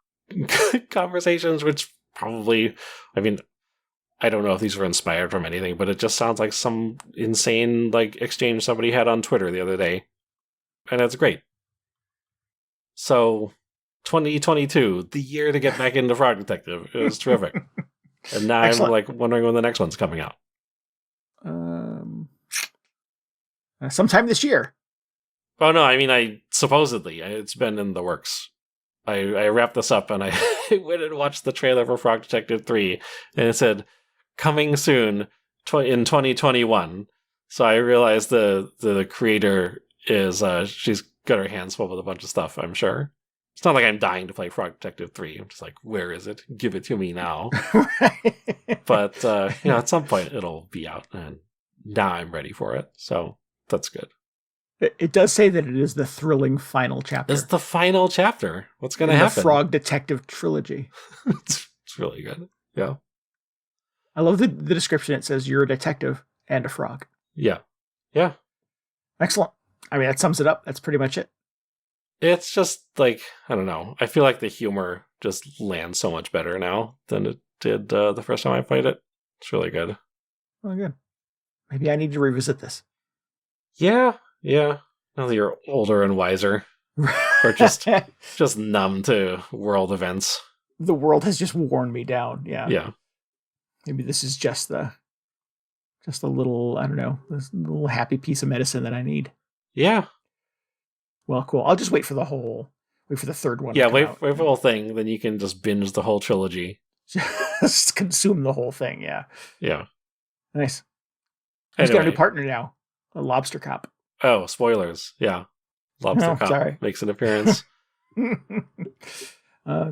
conversations, which probably, I mean, I don't know if these were inspired from anything, but it just sounds like some insane like exchange somebody had on Twitter the other day. And it's great. So 2022, the year to get back into Frog Detective. It was terrific. And now I'm like wondering when the next one's coming out. Sometime this year. Oh no, I mean supposedly it's been in the works. I wrapped this up and I went and watched the trailer for Frog Detective 3 and it said coming soon in 2021. So I realized the creator is she's got her hands full with a bunch of stuff, I'm sure. It's not like I'm dying to play Frog Detective 3. I'm just like, where is it? Give it to me now. But at some point it'll be out and now I'm ready for it. So that's good. It does say that it is the thrilling final chapter. It's the final chapter. What's going to happen? The Frog Detective trilogy. It's really good. Yeah. I love the description. It says you're a detective and a frog. Yeah. Yeah. Excellent. I mean, that sums it up. That's pretty much it. It's just like, I don't know. I feel like the humor just lands so much better now than it did the first time I played it. It's really good. Oh, good. Maybe I need to revisit this. Yeah. Yeah. Now that you're older and wiser. Or just numb to world events. The world has just worn me down. Yeah. Yeah. Maybe this is just a little, I don't know, this little happy piece of medicine that I need. Yeah. Well, cool. I'll just wait for the third one. Yeah, wait for the whole thing, then you can just binge the whole trilogy. Just consume the whole thing, yeah. Yeah. Nice. He's got a new partner now, a lobster cop. Oh, spoilers. Yeah. Lobster cop makes an appearance.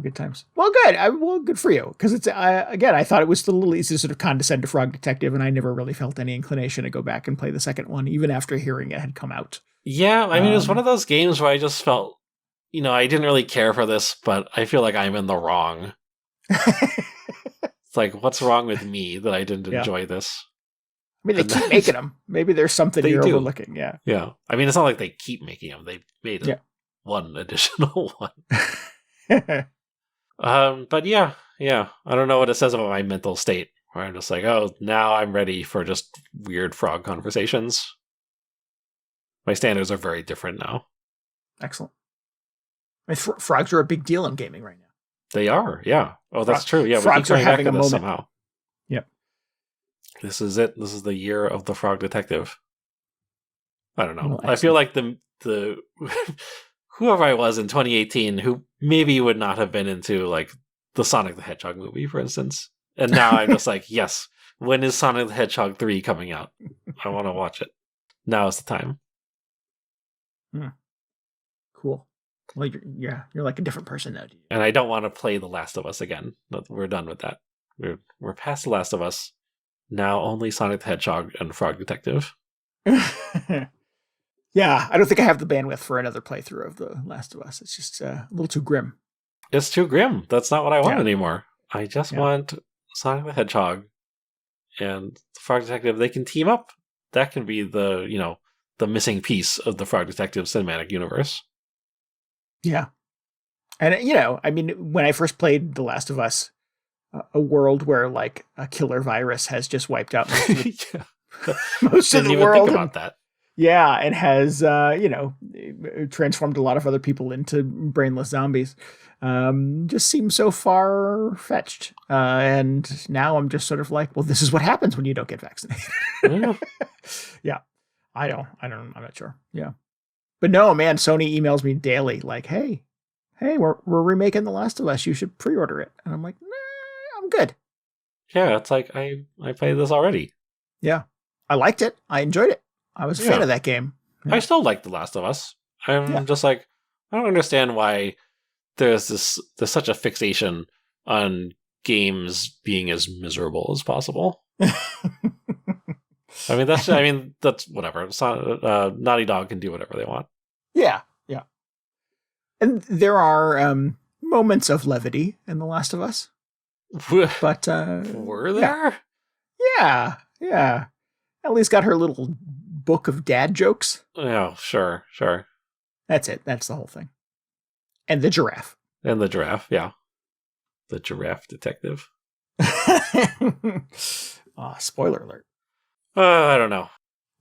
Good times. Well, good. Well, good for you. Because it's, again, I thought it was still a little easy to sort of condescend to Frog Detective, and I never really felt any inclination to go back and play the second one, even after hearing it had come out. Yeah, I mean, it was one of those games where I just felt, I didn't really care for this, but I feel like I'm in the wrong. It's like, what's wrong with me that I didn't enjoy this? I mean, they keep making them. Maybe there's something you're overlooking. Yeah. Yeah. I mean, it's not like they keep making them. They made one additional one. But yeah. I don't know what it says about my mental state, where I'm just like, oh, now I'm ready for just weird frog conversations. My standards are very different now. Excellent. I mean, frogs are a big deal in gaming right now. They are, yeah. Oh, that's true. Yeah, frogs are having a moment somehow. Yep. This is it. This is the year of the Frog Detective. I don't know. Well, I feel like the whoever I was in 2018 who maybe would not have been into like the Sonic the Hedgehog movie, for instance. And now I'm just like, yes, when is Sonic the Hedgehog 3 coming out? I want to watch it. Now is the time. Cool. Well, you're like a different person now. And I don't want to play The Last of Us again. We're done with that. We're past The Last of Us. Now only Sonic the Hedgehog and Frog Detective. Yeah, I don't think I have the bandwidth for another playthrough of The Last of Us. It's just a little too grim. It's too grim. That's not what I want anymore. I just want Sonic the Hedgehog and the Frog Detective. They can team up. That can be the missing piece of the Frog Detective cinematic universe. Yeah. And, I mean, when I first played The Last of Us, a world where, like, a killer virus has just wiped out most of the world. Think about that. Yeah, and has, transformed a lot of other people into brainless zombies. Just seems so far-fetched. And now I'm just sort of like, well, this is what happens when you don't get vaccinated. Yeah. I'm not sure. Yeah. But no, man, Sony emails me daily like, hey, we're remaking The Last of Us. You should pre-order it. And I'm like, nah, I'm good. Yeah, it's like, I played this already. Yeah. I liked it. I enjoyed it. I was a fan of that game. Yeah. I still like The Last of Us. I'm just like, I don't understand why there's such a fixation on games being as miserable as possible. I mean, that's whatever. It's not, Naughty Dog can do whatever they want. Yeah. And there are moments of levity in The Last of Us. But were there? Yeah. At least got her little book of dad jokes. Yeah, sure. That's it. That's the whole thing. And the giraffe. Yeah. The giraffe detective. Spoiler alert. I don't know.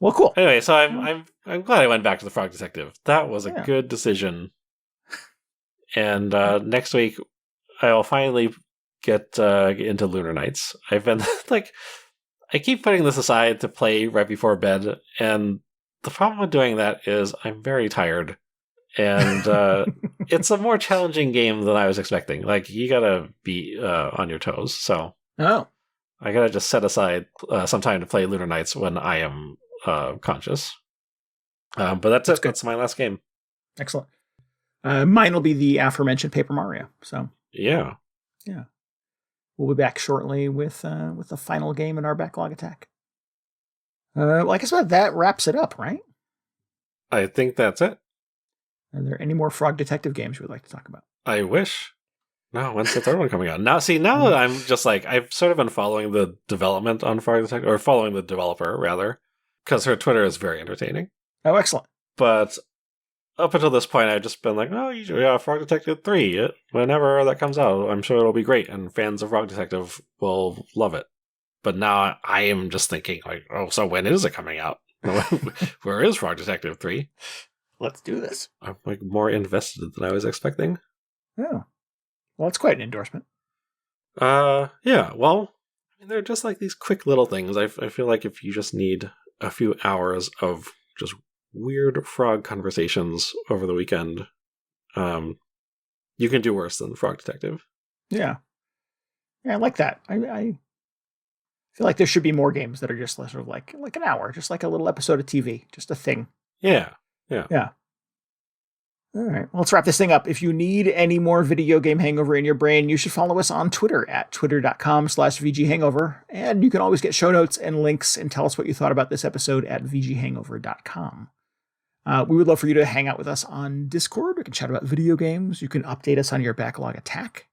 Well, cool. Anyway, so I'm glad I went back to the Frog Detective. That was a good decision. And next week, I will finally get into Lunar Nights. I've been like, I keep putting this aside to play right before bed, and the problem with doing that is I'm very tired, and it's a more challenging game than I was expecting. Like, you gotta be on your toes, so I gotta just set aside some time to play Lunar Nights when I am conscious. But that's it. Good. That's my last game. Excellent. Mine will be the aforementioned Paper Mario. So yeah. We'll be back shortly with the final game in our Backlog Attack. Well, I guess that wraps it up, right? I think that's it. Are there any more Frog Detective games you would like to talk about? I wish. No, when's the third one coming out? Now that I'm just like, I've sort of been following the development on Frog Detective, or following the developer, rather, because her Twitter is very entertaining. Oh, excellent. But up until this point, I've just been like, Frog Detective 3, whenever that comes out, I'm sure it'll be great, and fans of Frog Detective will love it. But now I am just thinking, like, so when is it coming out? Where is Frog Detective 3? Let's do this. I'm like more invested than I was expecting. Oh. Well, it's quite an endorsement. Yeah, well, I mean, they're just like these quick little things. I feel like if you just need a few hours of just weird frog conversations over the weekend, you can do worse than Frog Detective. Yeah, I like that. I feel like there should be more games that are just sort of like an hour, just like a little episode of TV, just a thing. Yeah. All right. Well, let's wrap this thing up. If you need any more video game hangover in your brain, you should follow us on Twitter at twitter.com/VGHangover. And you can always get show notes and links and tell us what you thought about this episode at VGHangover.com. We would love for you to hang out with us on Discord. We can chat about video games. You can update us on your Backlog Attack.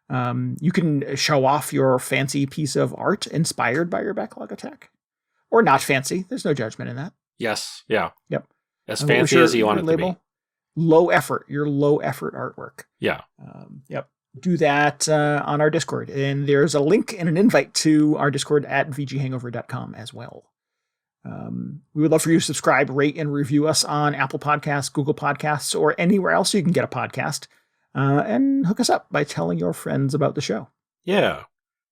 You can show off your fancy piece of art inspired by your Backlog Attack. Or not fancy. There's no judgment in that. Yes. Yeah. Yep. As fancy as you want it to be. Low effort. Your low effort artwork. Yeah. Yep. Do that on our Discord. And there's a link and an invite to our Discord at VGHangover.com as well. We would love for you to subscribe, rate, and review us on Apple Podcasts, Google Podcasts, or anywhere else you can get a podcast. And hook us up by telling your friends about the show. Yeah.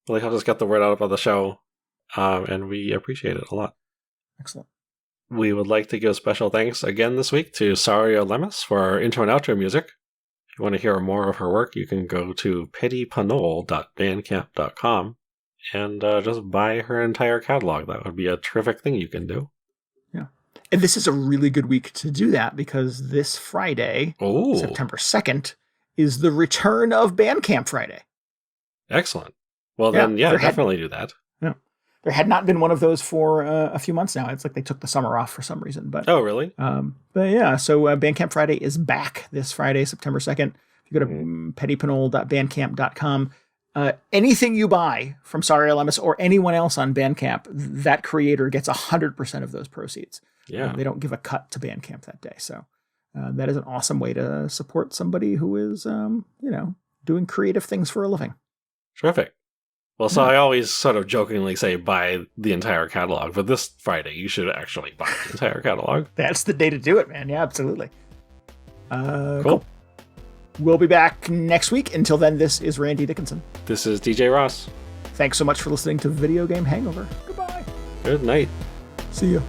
Really help us get the word out about the show. And we appreciate it a lot. Excellent. We would like to give special thanks again this week to Saria Lemus for our intro and outro music. If you want to hear more of her work, you can go to pettypanol.bandcamp.com and just buy her entire catalog. That would be a terrific thing you can do. Yeah. And this is a really good week to do that because this Friday, September 2nd, is the return of Bandcamp Friday. Excellent. Well, then, definitely do that. Yeah. There had not been one of those for a few months now. It's like they took the summer off for some reason. But oh, really? But yeah, so Bandcamp Friday is back this Friday, September 2nd. If you go to pettypanol.bandcamp.com, anything you buy from Saria Lemus or anyone else on Bandcamp, that creator gets 100% of those proceeds. Yeah. They don't give a cut to Bandcamp that day. So that is an awesome way to support somebody who is, doing creative things for a living. Terrific. Well, so I always sort of jokingly say buy the entire catalog, but this Friday you should actually buy the entire catalog. That's the day to do it, man. Yeah, absolutely. Cool. We'll be back next week. Until then, this is Randy Dickinson. This is DJ Ross. Thanks so much for listening to Video Game Hangover. Goodbye. Good night. See ya.